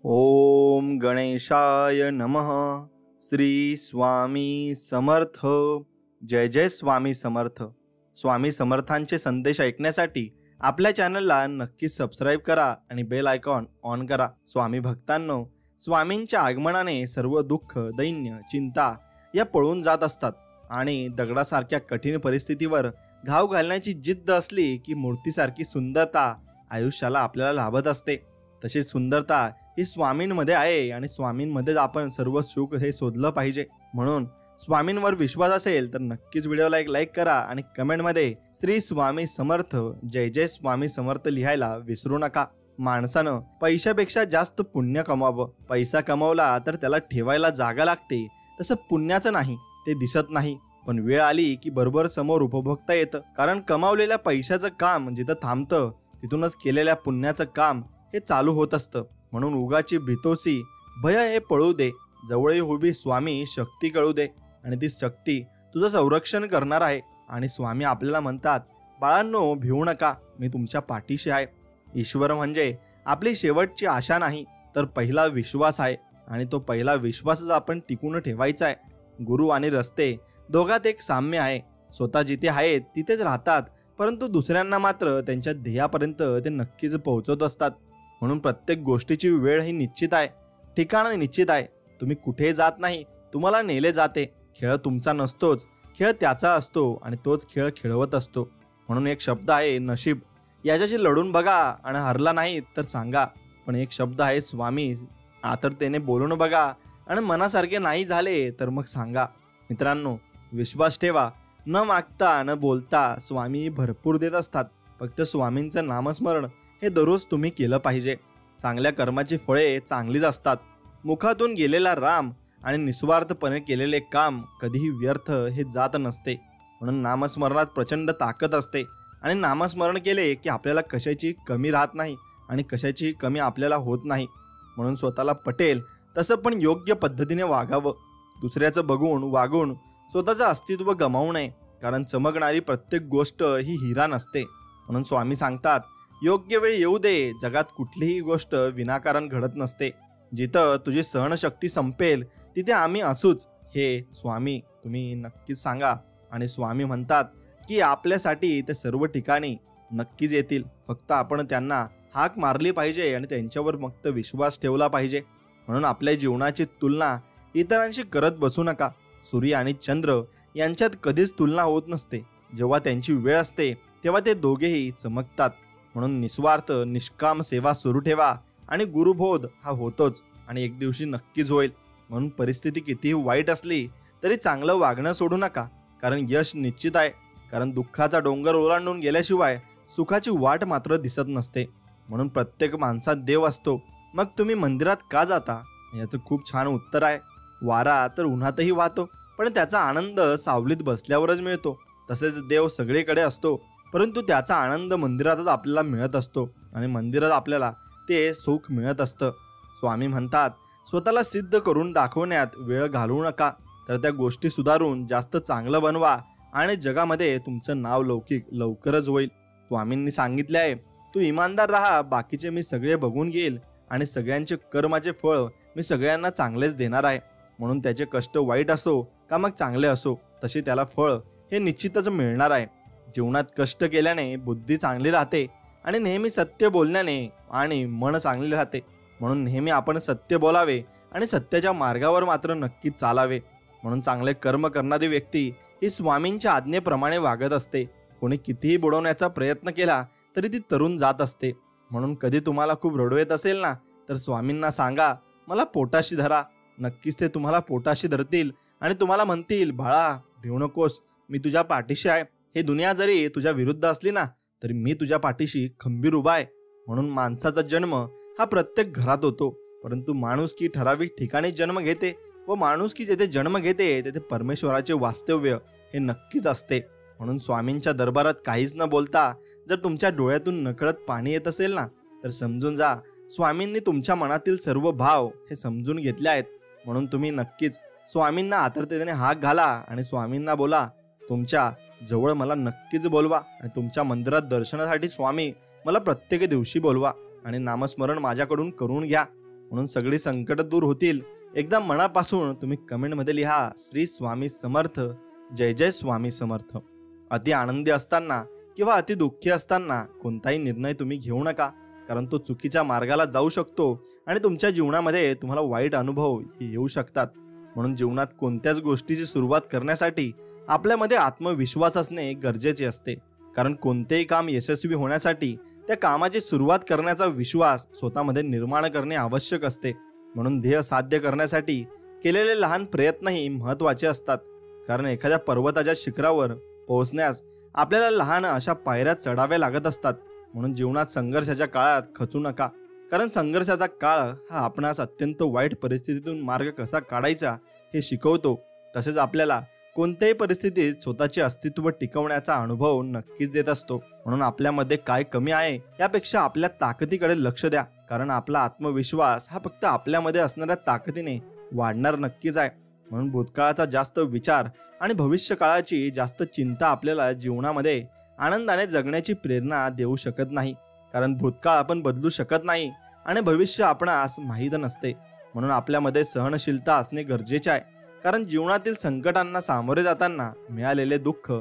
ओम गणेशाय नमः. श्री स्वामी समर्थ. जय जय स्वामी समर्थ. स्वामी समर्थांचे संदेश ऐकण्यासाठी आपल्या चॅनलला नक्की सबस्क्राईब करा आणि बेल आयकॉन ऑन करा. स्वामी भक्तांनो, स्वामींच्या आगमनाने सर्व दुःख, दैन्य, चिंता या पळून जात असतात आणि दगडासारख्या कठीण परिस्थितीवर घाव घालण्याची जिद्द असली की मूर्तीसारखी सुंदरता आयुष्याला आपल्याला लाभत असते. तशी सुंदरता ही स्वामींमध्ये आहे आणि स्वामींमध्येच आपण सर्व सुख हे शोधलं पाहिजे. म्हणून स्वामींवर विश्वास असेल तर नक्कीच व्हिडिओला एक लाईक करा आणि कमेंटमध्ये श्री स्वामी समर्थ, जय जय स्वामी समर्थ लिहायला विसरू नका. माणसानं पैशापेक्षा जास्त पुण्य कमावं. पैसा कमावला तर त्याला ठेवायला जागा लागते, तसं पुण्याचं नाही, ते दिसत नाही. पण वेळ आली की बरोबर समोर उपभोगता येतं. कारण कमावलेल्या पैशाचं काम जिथं थांबतं तिथूनच केलेल्या पुण्याचं काम हे चालू होत असतं. म्हणून उगाची भीतोसी भय हे पळू दे. जवळ उभी स्वामी शक्ती कळू दे आणि ती शक्ती तुझं संरक्षण करणार आहे. आणि स्वामी आपल्याला म्हणतात, बाळांनो भिवू नका, मी तुमच्या पाठीशी आहे. ईश्वर म्हणजे आपली शेवटची आशा नाही तर पहिला विश्वास आहे आणि तो पहिला विश्वासच आपण टिकून ठेवायचा आहे. गुरु आणि रस्ते दोघात एक साम्य आहे. स्वतः जिथे आहेत तिथेच राहतात, परंतु दुसऱ्यांना मात्र त्यांच्या ध्येयापर्यंत ते नक्कीच पोहोचवत असतात. म्हणून प्रत्येक गोष्टीची वेळ ही निश्चित आहे, ठिकाण निश्चित आहे. तुम्ही कुठे जात नाही, तुम्हाला नेले जाते. खेळ तुमचा नसतोच, खेळ त्याचा असतो आणि तोच खेळ खेळवत असतो. म्हणून एक शब्द आहे नशीब, याच्याशी लढून बघा आणि हरला नाही तर सांगा. पण एक शब्द आहे स्वामी, आतरतेने बोलून बघा आणि मनासारखे नाही झाले तर मग सांगा. मित्रांनो, विश्वास ठेवा. न मागता न बोलता स्वामी भरपूर देत असतात. फक्त स्वामींचं नामस्मरण हे दररोज तुम्ही केलं पाहिजे. चांगल्या कर्माची फळे चांगलीच असतात. मुखातून गेलेला राम आणि निस्वार्थपणे केलेले काम कधीही व्यर्थ हे जात नसते. म्हणून नामस्मरणात प्रचंड ताकद असते आणि नामस्मरण केले की आपल्याला कशाची कमी राहत नाही आणि कशाची कमी आपल्याला होत नाही. म्हणून स्वतःला पटेल तसं पण योग्य पद्धतीने वागावं. दुसऱ्याचं बघून वागून स्वतःचं अस्तित्व गमावू नये. कारण चमकणारी प्रत्येक गोष्ट ही हिरा नसते. म्हणून स्वामी सांगतात, योग्य वेळ येऊ दे. जगात कुठलीही गोष्ट विनाकारण घडत नसते. जिथं तुझी सहनशक्ती संपेल तिथे आम्ही असूच, हे स्वामी तुम्ही नक्कीच सांगा. आणि स्वामी म्हणतात की आपल्यासाठी ते सर्व ठिकाणी नक्कीच येतील. फक्त आपण त्यांना हाक मारली पाहिजे आणि त्यांच्यावर फक्त विश्वास ठेवला पाहिजे. म्हणून आपल्या जीवनाची तुलना इतरांशी करत बसू नका. सूर्य आणि चंद्र यांच्यात कधीच तुलना होत नसते. जेव्हा त्यांची वेळ असते तेव्हा ते दोघेही चमकतात. म्हणून निस्वार्थ निष्काम सेवा सुरू ठेवा आणि गुरुबोध हा होतोच आणि एक दिवशी नक्कीच होईल. म्हणून परिस्थिती कितीही वाईट असली तरी चांगलं वागणं सोडू नका. कारण यश निश्चित आहे. कारण दुःखाचा डोंगर ओलांडून गेल्याशिवाय सुखाची वाट मात्र दिसत नसते. म्हणून प्रत्येक माणसात देव असतो. मग तुम्ही मंदिरात का जाता, याचं खूप छान उत्तर आहे. वारा तर उन्हातही वाहतो, पण त्याचा आनंद सावलीत बसल्यावरच मिळतो. तसेच देव सगळीकडे असतो, परंतु त्याचा आनंद मंदिरातच आपल्याला मिळत असतो आणि मंदिरात आपल्याला ते सुख मिळत असतं. स्वामी म्हणतात, स्वतःला सिद्ध करून दाखवण्यात वेळ घालवू नका, तर त्या गोष्टी सुधारून जास्त चांगलं बनवा आणि जगामध्ये तुमचं नाव लौकिक लवकरच होईल. स्वामींनी सांगितले आहे, तू इमानदार राहा, बाकीचे मी सगळे बघून घेईल आणि सगळ्यांचे कर्माचे फळ मी सगळ्यांना चांगलेच देणार आहे. म्हणून त्याचे कष्ट वाईट असो का मग चांगले असो, तसे त्याला फळ हे निश्चितच मिळणार आहे. जीवनात कष्ट केल्याने बुद्धी चांगली राहते आणि नेहमी सत्य बोलण्याने आणि मन चांगले राहते. म्हणून नेहमी आपण सत्य बोलावे आणि सत्याच्या मार्गावर मात्र नक्कीच चालावे. म्हणून चांगले कर्म करणारी व्यक्ती ही स्वामींच्या आज्ञेप्रमाणे वागत असते. कोणी कितीही बुडवण्याचा प्रयत्न केला तरी ती तरुण जात असते. म्हणून कधी तुम्हाला खूप रडू येत असेल ना, तर स्वामींना सांगा, मला पोटाशी धरा. नक्कीच ते तुम्हाला पोटाशी धरतील आणि तुम्हाला म्हणतील, बाळा भिवू नकोस, मी तुझ्या पाठीशी आहे. ही दुनिया जरी तुझ्या विरुद्ध असली ना, तरी मी तुझ्या पाठीशी खंबीर उभा आहे. म्हणून माणसाचा जन्म हा प्रत्येक घरात होतो, परंतु माणुसकी ठराविक ठिकाणी जन्म घेते व माणुसकी जेथे जन्म घेते तेथे परमेश्वराचे वास्तव्य हे नक्कीच असते. म्हणून स्वामींच्या दरबारात काहीच न बोलता जर तुमच्या डोळ्यातून नकळत पाणी येत असेल ना, तर समजून जा स्वामींनी तुमच्या मनातील सर्व भाव हे समजून घेतले आहेत. म्हणून तुम्ही नक्कीच स्वामींना आतुरतेने हाक घाला आणि स्वामींना बोला, तुमच्या जवळ मला नक्कीच बोलवा आणि तुमच्या मंदिरात दर्शनासाठी स्वामी मला प्रत्येक दिवशी बोलवा आणि नामस्मरण माझ्याकडून करून घ्या. म्हणून सगळी संकट दूर होतील. एकदा मनापासून तुम्ही कमेंटमध्ये लिहा श्री स्वामी समर्थ, जय जय स्वामी समर्थ. अति आनंदी असताना किंवा अति दुःखी असताना कोणताही निर्णय तुम्ही घेऊ नका, कारण तो चुकीच्या मार्गाला जाऊ शकतो आणि तुमच्या जीवनामध्ये तुम्हाला वाईट अनुभव येऊ शकतात. म्हणून जीवनात कोणत्याच गोष्टीची सुरुवात करण्यासाठी आपल्यामध्ये आत्मविश्वास असणे गरजेचे असते. कारण कोणतेही काम यशस्वी होण्यासाठी त्या कामाची सुरुवात करण्याचा विश्वास स्वतःमध्ये निर्माण करणे आवश्यक असते. म्हणून ध्येय साध्य करण्यासाठी केलेले लहान प्रयत्नही महत्त्वाचे असतात. कारण एखाद्या पर्वताच्या शिखरावर पोहोचण्यास आपल्याला लहान अशा पायऱ्या चढाव्या लागत असतात. म्हणून जीवनात संघर्षाच्या काळात खचू नका, कारण संघर्षाचा काळ हा आपणास अत्यंत वाईट परिस्थितीतून मार्ग कसा काढायचा हे शिकवतो. तसेच आपल्याला कोणत्याही परिस्थितीत स्वतःचे अस्तित्व टिकवण्याचा अनुभव नक्कीच देत असतो. म्हणून आपल्यामध्ये काय कमी आहे यापेक्षा आपल्या ताकदीकडे लक्ष द्या, कारण आपला आत्मविश्वास हा फक्त आपल्यामध्ये असणाऱ्या ताकदीने वाढणार नक्कीच आहे. म्हणून भूतकाळाचा जास्त विचार आणि भविष्य काळाची जास्त चिंता आपल्याला जीवनामध्ये आनंदाने जगण्याची प्रेरणा देऊ शकत नाही. कारण भूतकाळ आपण बदलू शकत नाही आणि भविष्य आपणास माहीत नसते. म्हणून आपल्यामध्ये सहनशीलता असणे गरजेचे आहे. कारण जीवनातील संकटांना सामोरे जाताना मिळालेले दुःख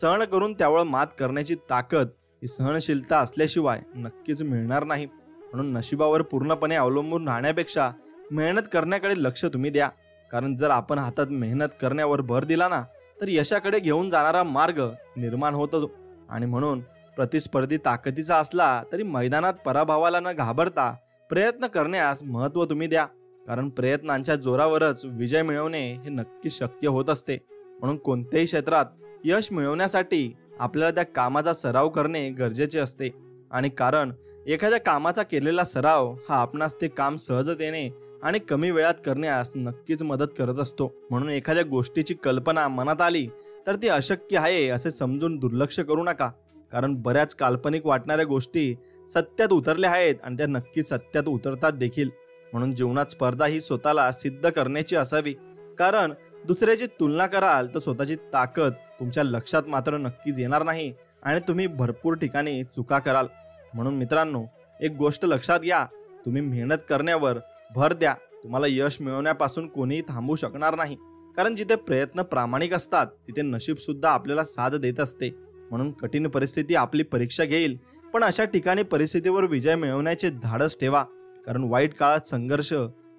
सहन करून त्यावर मात करण्याची ताकद ही सहनशीलता असल्याशिवाय नक्कीच मिळणार नाही. म्हणून नशिबावर पूर्णपणे अवलंबून राहण्यापेक्षा मेहनत करण्याकडे लक्ष तुम्ही द्या. कारण जर आपण हातात मेहनत करण्यावर भर दिला ना, तर यशाकडे घेऊन जाणारा मार्ग निर्माण होतो. आणि म्हणून प्रतिस्पर्धी ताकदीचा असला तरी मैदानात पराभवाला न घाबरता प्रयत्न करण्यास महत्त्व तुम्ही द्या. कारण प्रयत्नांच्या जोरावरच विजय मिळवणे हे नक्कीच शक्य होत असते. म्हणून कोणत्याही क्षेत्रात यश मिळवण्यासाठी आपल्याला त्या कामाचा सराव करणे गरजेचे असते. आणि कारण एखाद्या कामाचा केलेला सराव हा आपणास ते काम सहजतेने आणि कमी वेळात करण्यास नक्कीच मदत करत असतो. म्हणून एखाद्या गोष्टीची कल्पना मनात आली तर ती अशक्य आहे असे समजून दुर्लक्ष करू नका. कारण बऱ्याच काल्पनिक वाटणाऱ्या गोष्टी सत्यात उतरल्या आहेत आणि त्या नक्कीच सत्यात उतरतात देखील. म्हणून जीवनात स्पर्धा ही स्वतःला सिद्ध करण्याची असावी. कारण दुसऱ्याची तुलना कराल तर स्वतःची ताकद तुमच्या लक्षात मात्र नक्कीच येणार नाही आणि तुम्ही भरपूर ठिकाणी चुका कराल. म्हणून मित्रांनो, एक गोष्ट लक्षात घ्या, तुम्ही मेहनत करण्यावर भर द्या. तुम्हाला यश मिळवण्यापासून कोणीही थांबवू शकणार नाही. कारण जिथे प्रयत्न प्रामाणिक असतात तिथे नशीब सुद्धा आपल्याला साथ देत असते. म्हणून कठीण परिस्थिती आपली परीक्षा घेईल, पण अशा ठिकाणी परिस्थितीवर विजय मिळवण्याचे धाडस ठेवा. कारण वाईट काळात संघर्ष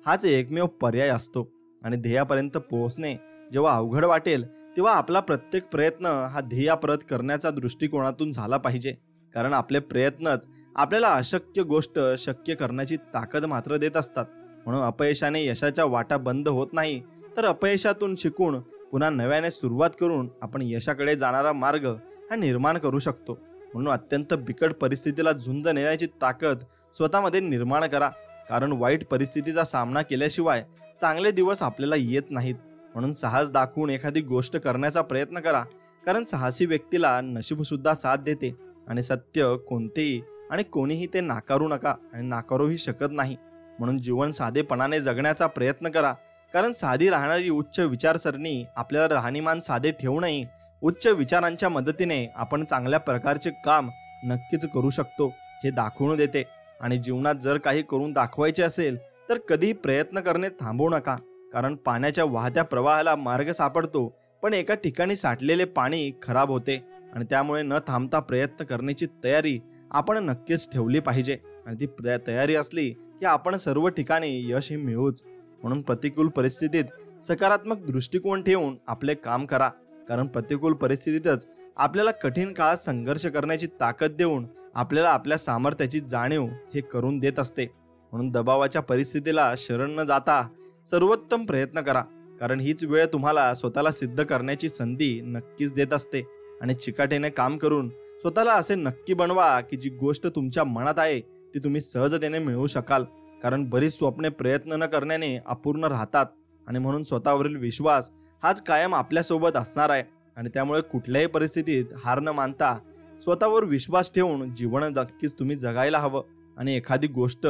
हाच एकमेव पर्याय असतो. आणि ध्येयापर्यंत पोहोचणे जेव्हा अवघड वाटेल तेव्हा आपला प्रत्येक प्रयत्न हा ध्येयापर्यंत करण्याचा दृष्टिकोनातून झाला पाहिजे. कारण आपले प्रयत्नच आपल्याला अशक्य गोष्ट शक्य करण्याची ताकद मात्र देत असतात. म्हणून अपयशाने यशाच्या वाटा बंद होत नाही, तर अपयशातून शिकून पुन्हा नव्याने सुरुवात करून आपण यशाकडे जाणारा मार्ग हा निर्माण करू शकतो. म्हणून अत्यंत बिकट परिस्थितीला झुंज नेण्याची ताकद स्वतःमध्ये निर्माण करा. कारण वाईट परिस्थितीचा सामना केल्याशिवाय चांगले दिवस आपल्याला येत नाहीत. म्हणून साहस दाखवून एखादी गोष्ट करण्याचा प्रयत्न करा. कारण साहसी व्यक्तीला नशीब सुद्धा साथ देते आणि सत्य कोणतेही आणि कोणीही ते नाकारू नका आणि नाकारूही शकत नाही. म्हणून जीवन साधेपणाने जगण्याचा प्रयत्न करा. कारण साधी राहणारी उच्च विचारसरणी आपल्याला राहणीमान साधे ठेवूनही उच्च विचारांच्या मदतीने आपण चांगल्या प्रकारचे काम नक्कीच करू शकतो हे दाखवून देते. आणि जीवनात जर काही करून दाखवायचे असेल तर कधीही प्रयत्न करणे थांबवू नका. कारण पाण्याच्या वाहत्या प्रवाहाला मार्ग सापडतो, पण एका ठिकाणी साठलेले पाणी खराब होते. आणि त्यामुळे न थांबता प्रयत्न करण्याची तयारी आपण नक्कीच ठेवली पाहिजे. आणि ती तयारी असली की आपण सर्व ठिकाणी यश हे मिळवूच. म्हणून प्रतिकूल परिस्थितीत सकारात्मक दृष्टिकोन ठेवून आपले काम करा. कारण प्रतिकूल परिस्थितीतच आपल्याला कठीण काळात संघर्ष करण्याची ताकद देऊन आपल्याला आपल्या सामर्थ्याची जाणीव हे करून देत असते. म्हणून दबावाच्या परिस्थितीला शरण न जाता सर्वोत्तम प्रयत्न करा. कारण हीच वेळ तुम्हाला स्वतःला सिद्ध करण्याची संधी नक्कीच देत असते. आणि चिकाटीने काम करून स्वतःला असे नक्की बनवा की जी गोष्ट तुमच्या मनात आहे ती तुम्ही सहजतेने मिळवू शकाल. कारण बरीच स्वप्ने प्रयत्न न करण्याने अपूर्ण राहतात. आणि म्हणून स्वतःवरील विश्वास हाच कायम आपल्यासोबत असणार आहे. आणि त्यामुळे कुठल्याही परिस्थितीत हार न मानता स्वतःवर विश्वास ठेवून जीवन नक्कीच तुम्ही जगायला हवं. आणि एखादी गोष्ट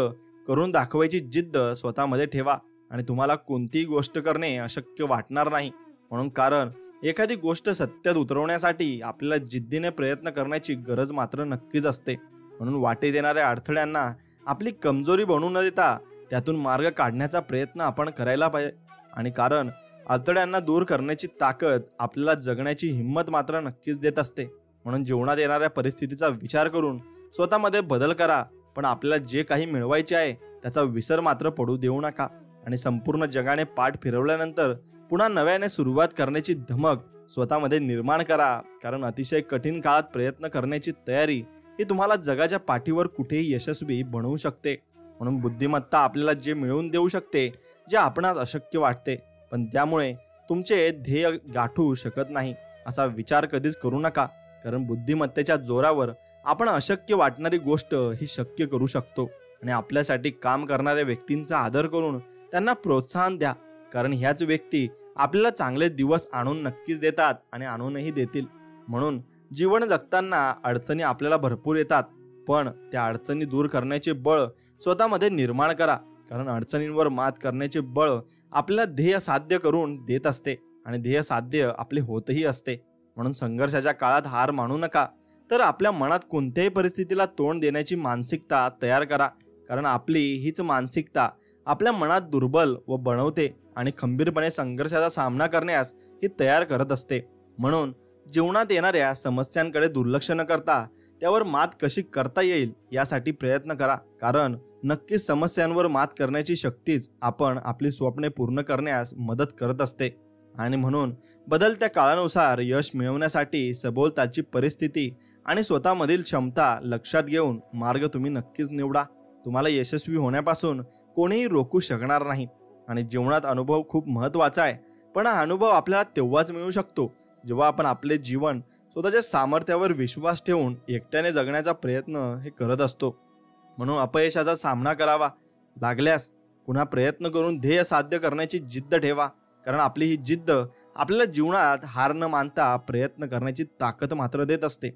करून दाखवायची जिद्द स्वतःमध्ये ठेवा. आणि तुम्हाला कोणतीही गोष्ट करणे अशक्य वाटणार नाही. म्हणून कारण एखादी गोष्ट सत्यात उतरवण्यासाठी आपल्याला जिद्दीने प्रयत्न करण्याची गरज मात्र नक्कीच असते. म्हणून वाटेत येणाऱ्या अडथळ्यांना आपली कमजोरी बनवू न देता त्यातून मार्ग काढण्याचा प्रयत्न आपण करायला पाहिजे. आणि कारण अडथळ्यांना दूर करण्याची ताकद आपल्याला जगण्याची हिंमत मात्र नक्कीच देत असते. म्हणून जीवनात येणाऱ्या परिस्थितीचा विचार करून स्वतःमध्ये बदल करा, पण आपल्याला जे काही मिळवायचे आहे त्याचा विसर मात्र पडू देऊ नका. आणि संपूर्ण जगाने पाठ फिरवल्यानंतर पुन्हा नव्याने सुरुवात करण्याची धमक स्वतःमध्ये निर्माण करा. कारण अतिशय कठीण काळात प्रयत्न करण्याची तयारी ही तुम्हाला जगाच्या पाठीवर कुठेही यशस्वी बनवू शकते. म्हणून बुद्धिमत्ता आपल्याला जे मिळवून देऊ शकते जे आपणास अशक्य वाटते, पण त्यामुळे तुमचे ध्येय गाठू शकत नाही असा विचार कधीच करू नका. कारण बुद्धिमत्तेच्या जोरावर आपण अशक्य वाटणारी गोष्ट ही शक्य करू शकतो. आणि आपल्यासाठी काम करणाऱ्या व्यक्तींचा आदर करून त्यांना प्रोत्साहन द्या, कारण ह्याच व्यक्ती आपल्याला चांगले दिवस आणून नक्कीच देतात आणि आणूनही देतील. म्हणून जीवन जगताना अडचणी आपल्याला भरपूर येतात, पण त्या अडचणी दूर करण्याचे बळ स्वतःमध्ये निर्माण करा. कारण अडचणींवर मात करण्याचे बळ आपल्याला ध्येय साध्य करून देत असते आणि ध्येय साध्य आपले होतही असते. म्हणून संघर्षाच्या काळात हार मानू नका, तर आपल्या मनात कोणत्याही परिस्थितीला तोंड देण्याची मानसिकता तयार करा. कारण आपली हीच मानसिकता आपल्या मनात दुर्बल व बनवते आणि खंबीरपणे संघर्षाचा सामना करण्यास ही तयार करत असते. म्हणून जीवनात येणाऱ्या समस्यांकडे दुर्लक्ष न करता त्यावर मात कशी करता येईल यासाठी प्रयत्न करा. कारण नक्कीच समस्यांवर मात करण्याची शक्तीच आपण आपली स्वप्ने पूर्ण करण्यास मदत करत असते. आणि म्हणून बदलत्या काळानुसार यश मिळवण्यासाठी सभोवतालची परिस्थिती आणि स्वतःमधील क्षमता लक्षात घेऊन मार्ग तुम्ही नक्कीच निवडा. तुम्हाला यशस्वी होण्यापासून कोणीही रोखू शकणार नाही. आणि जीवनात अनुभव खूप महत्त्वाचा आहे, पण हा अनुभव आपल्याला तेव्हाच मिळू शकतो जेव्हा आपण आपले जीवन स्वतःच्या सामर्थ्यावर विश्वास ठेवून एकट्याने जगण्याचा प्रयत्न हे करत असतो. म्हणून अपयशाचा सामना करावा लागल्यास पुन्हा प्रयत्न करून ध्येय साध्य करण्याची जिद्द ठेवा. कारण आपली ही जिद्द आपल्याला जीवनात हार न मानता प्रयत्न करण्याची ताकद मात्र देत असते.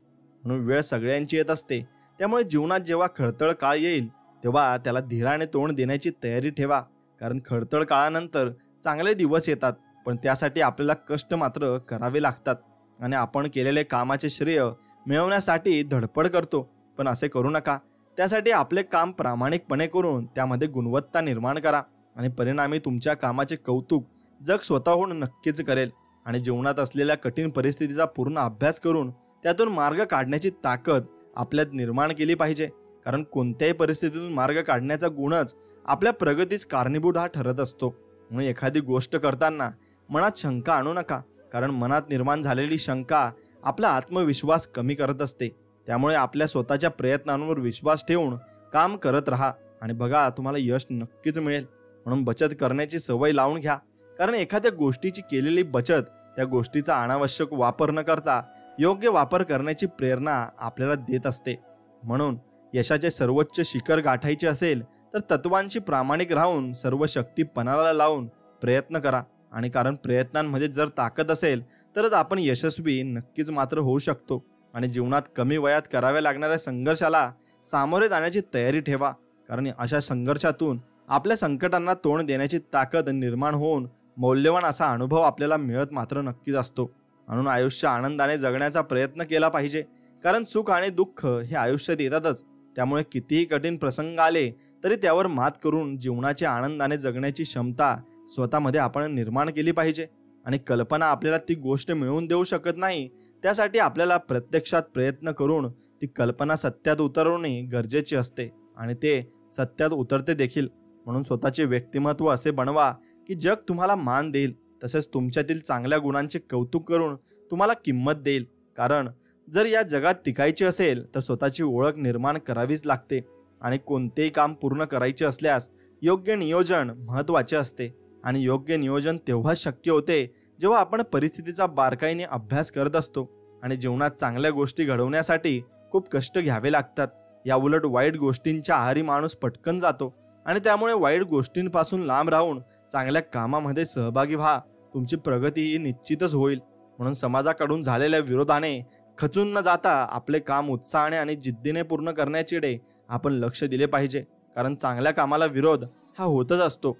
म्हणून वेळ सगळ्यांची येत असते, त्यामुळे जीवनात जेव्हा खडतळ काळ येईल तेव्हा त्याला धीराने तोंड देण्याची तयारी ठेवा. कारण खडतळ काळानंतर चांगले दिवस येतात, पण त्यासाठी आपल्याला कष्ट मात्र करावे लागतात. आणि आपण केलेले कामाचे श्रेय मिळवण्यासाठी धडपड करतो, पण असे करू नका. त्यासाठी आपले काम प्रामाणिकपणे करून त्यामध्ये गुणवत्ता निर्माण करा आणि परिणामी तुमच्या कामाचे कौतुक जग स्वतःहून नक्कीच करेल. आणि जीवनात असलेल्या कठीण परिस्थितीचा पूर्ण अभ्यास करून त्यातून मार्ग काढण्याची ताकद आपल्यात निर्माण केली पाहिजे. कारण कोणत्याही परिस्थितीतून मार्ग काढण्याचा गुणच आपल्या प्रगतीस कारणीभूत हा ठरत असतो. म्हणून एखादी गोष्ट करताना मनात शंका आणू नका, कारण मनात निर्माण झालेली शंका आपला आत्मविश्वास कमी करत असते. त्यामुळे आपल्या स्वतःच्या प्रयत्नांवर विश्वास ठेवून काम करत राहा आणि बघा तुम्हाला यश नक्कीच मिळेल. म्हणून बचत करण्याची सवय लावून घ्या, कारण एखाद्या गोष्टीची केलेली बचत त्या गोष्टीचा अनावश्यक वापर न करता योग्य वापर करण्याची प्रेरणा आपल्याला देत असते. म्हणून यशाचे सर्वोच्च शिखर गाठायचे असेल तर तत्वांशी प्रामाणिक राहून सर्व शक्ती पणाला लावून प्रयत्न करा. आणि कारण प्रयत्नांमध्ये जर ताकद असेल तरच आपण यशस्वी नक्कीच मात्र होऊ शकतो. आणि जीवनात कमी वयात कराव्या लागणाऱ्या संघर्षाला सामोरे जाण्याची तयारी ठेवा, कारण अशा संघर्षातून आपल्या संकटांना तोंड देण्याची ताकद निर्माण होऊन मौल्यवान असा अनुभव आपल्याला मिळत मात्र नक्कीच असतो. म्हणून आयुष्य आनंदाने जगण्याचा प्रयत्न केला पाहिजे, कारण सुख आणि दुःख हे आयुष्यात येतातच. त्यामुळे कितीही कठीण प्रसंग आले तरी त्यावर मात करून जीवनाचे आनंदाने जगण्याची क्षमता स्वतःमध्ये आपण निर्माण केली पाहिजे. आणि कल्पना आपल्याला ती गोष्ट मिळवून देऊ शकत नाही, त्यासाठी आपल्याला प्रत्यक्षात प्रयत्न करून ती कल्पना सत्यात उतरवणे गरजेचे असते आणि ते सत्यात उतरते देखील. म्हणून स्वतःचे व्यक्तिमत्व असे बनवा की जग तुम्हाला मान देईल, तसेच तुमच्यातील चांगल्या गुणांचे कौतुक करून तुम्हाला किंमत देईल. कारण जर या जगात टिकायचे असेल तर स्वतःची ओळख निर्माण करावीच लागते. आणि कोणतेही काम पूर्ण करायचे असल्यास योग्य नियोजन महत्त्वाचे असते. आणि योग्य नियोजन तेव्हाच शक्य होते जेव्हा आपण परिस्थितीचा बारकाईने अभ्यास करत असतो. आणि जीवनात चांगल्या गोष्टी घडवण्यासाठी खूप कष्ट घ्यावे लागतात. याउलट वाईट गोष्टींच्या आहारी माणूस पटकन जातो आणि त्यामुळे वाईट गोष्टींपासून लांब राहून चांगल्या कामामध्ये सहभागी व्हा. तुमची प्रगती ही निश्चितच होईल. म्हणून समाजाकडून झालेल्या विरोधाने खचून न जाता आपले काम उत्साहाने आणि जिद्दीने पूर्ण करण्याकडे आपण लक्ष दिले पाहिजे. कारण चांगल्या कामाला विरोध हा होतच असतो.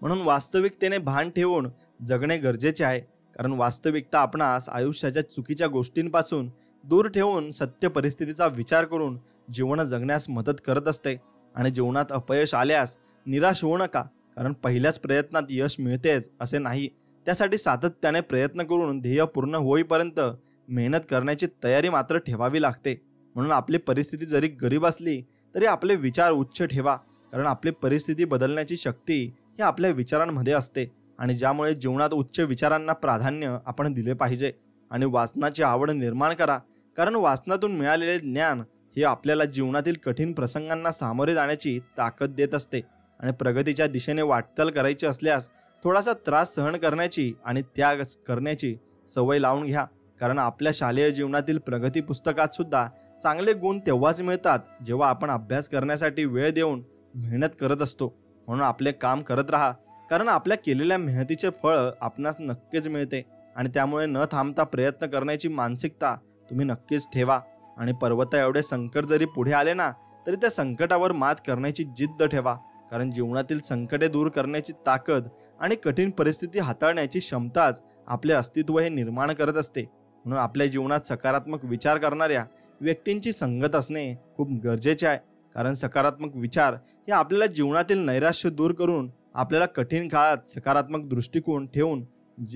म्हणून वास्तविकतेने भान ठेवून जगणे गरजेचे आहे. कारण वास्तविकता आपणास आयुष्याच्या चुकीच्या गोष्टींपासून दूर ठेवून सत्य परिस्थितीचा विचार करून जीवन जगण्यास मदत करत असते. आणि जीवनात अपयश आल्यास निराश होऊ नका, कारण पहिल्याच प्रयत्नात यश मिळतेच असे नाही. त्यासाठी सातत्याने प्रयत्न करून ध्येय पूर्ण होईपर्यंत मेहनत करण्याची तयारी मात्र ठेवावी लागते. म्हणून आपली परिस्थिती जरी गरीब असली तरी आपले विचार उच्च ठेवा, कारण आपली परिस्थिती बदलण्याची शक्ती ही आपल्या विचारांमध्ये असते. आणि ज्यामुळे जीवनात उच्च विचारांना प्राधान्य आपण दिले पाहिजे. आणि वाचनाची आवड निर्माण करा, कारण वाचनातून मिळालेले ज्ञान हे आपल्याला जीवनातील कठीण प्रसंगांना सामोरे जाण्याची ताकद देत असते. आणि प्रगतीच्या दिशेने वाटचाल करायची असल्यास थोडासा त्रास सहन करण्याची आणि त्याग करण्याची सवय लावून घ्या, कारण आपल्या शालेय जीवनातील प्रगती पुस्तकात सुद्धा चांगले गुण तेव्हाच मिळतात जेव्हा आपण अभ्यास करण्यासाठी वेळ देऊन मेहनत करत असतो. म्हणून आपले काम करत राहा, कारण आपल्या केलेल्या मेहनतीचे फळ आपणास नक्कीच मिळते. आणि त्यामुळे न थांबता प्रयत्न करण्याची मानसिकता तुम्ही नक्कीच ठेवा. आणि पर्वता एवढे संकट जरी पुढे आले ना, तरी त्या संकटावर मात करण्याची जिद्द ठेवा, कारण जीवनातील संकटे दूर करण्याची ताकद आणि कठीण परिस्थिती हाताळण्याची क्षमताच आपले अस्तित्व हे निर्माण करत असते. म्हणून आपल्या जीवनात सकारात्मक विचार करणाऱ्या व्यक्तींची संगत असणे खूप गरजेचे आहे, कारण सकारात्मक विचार हे आपल्याला जीवनातील नैराश्य दूर करून आपल्याला कठीण काळात सकारात्मक दृष्टिकोन ठेवून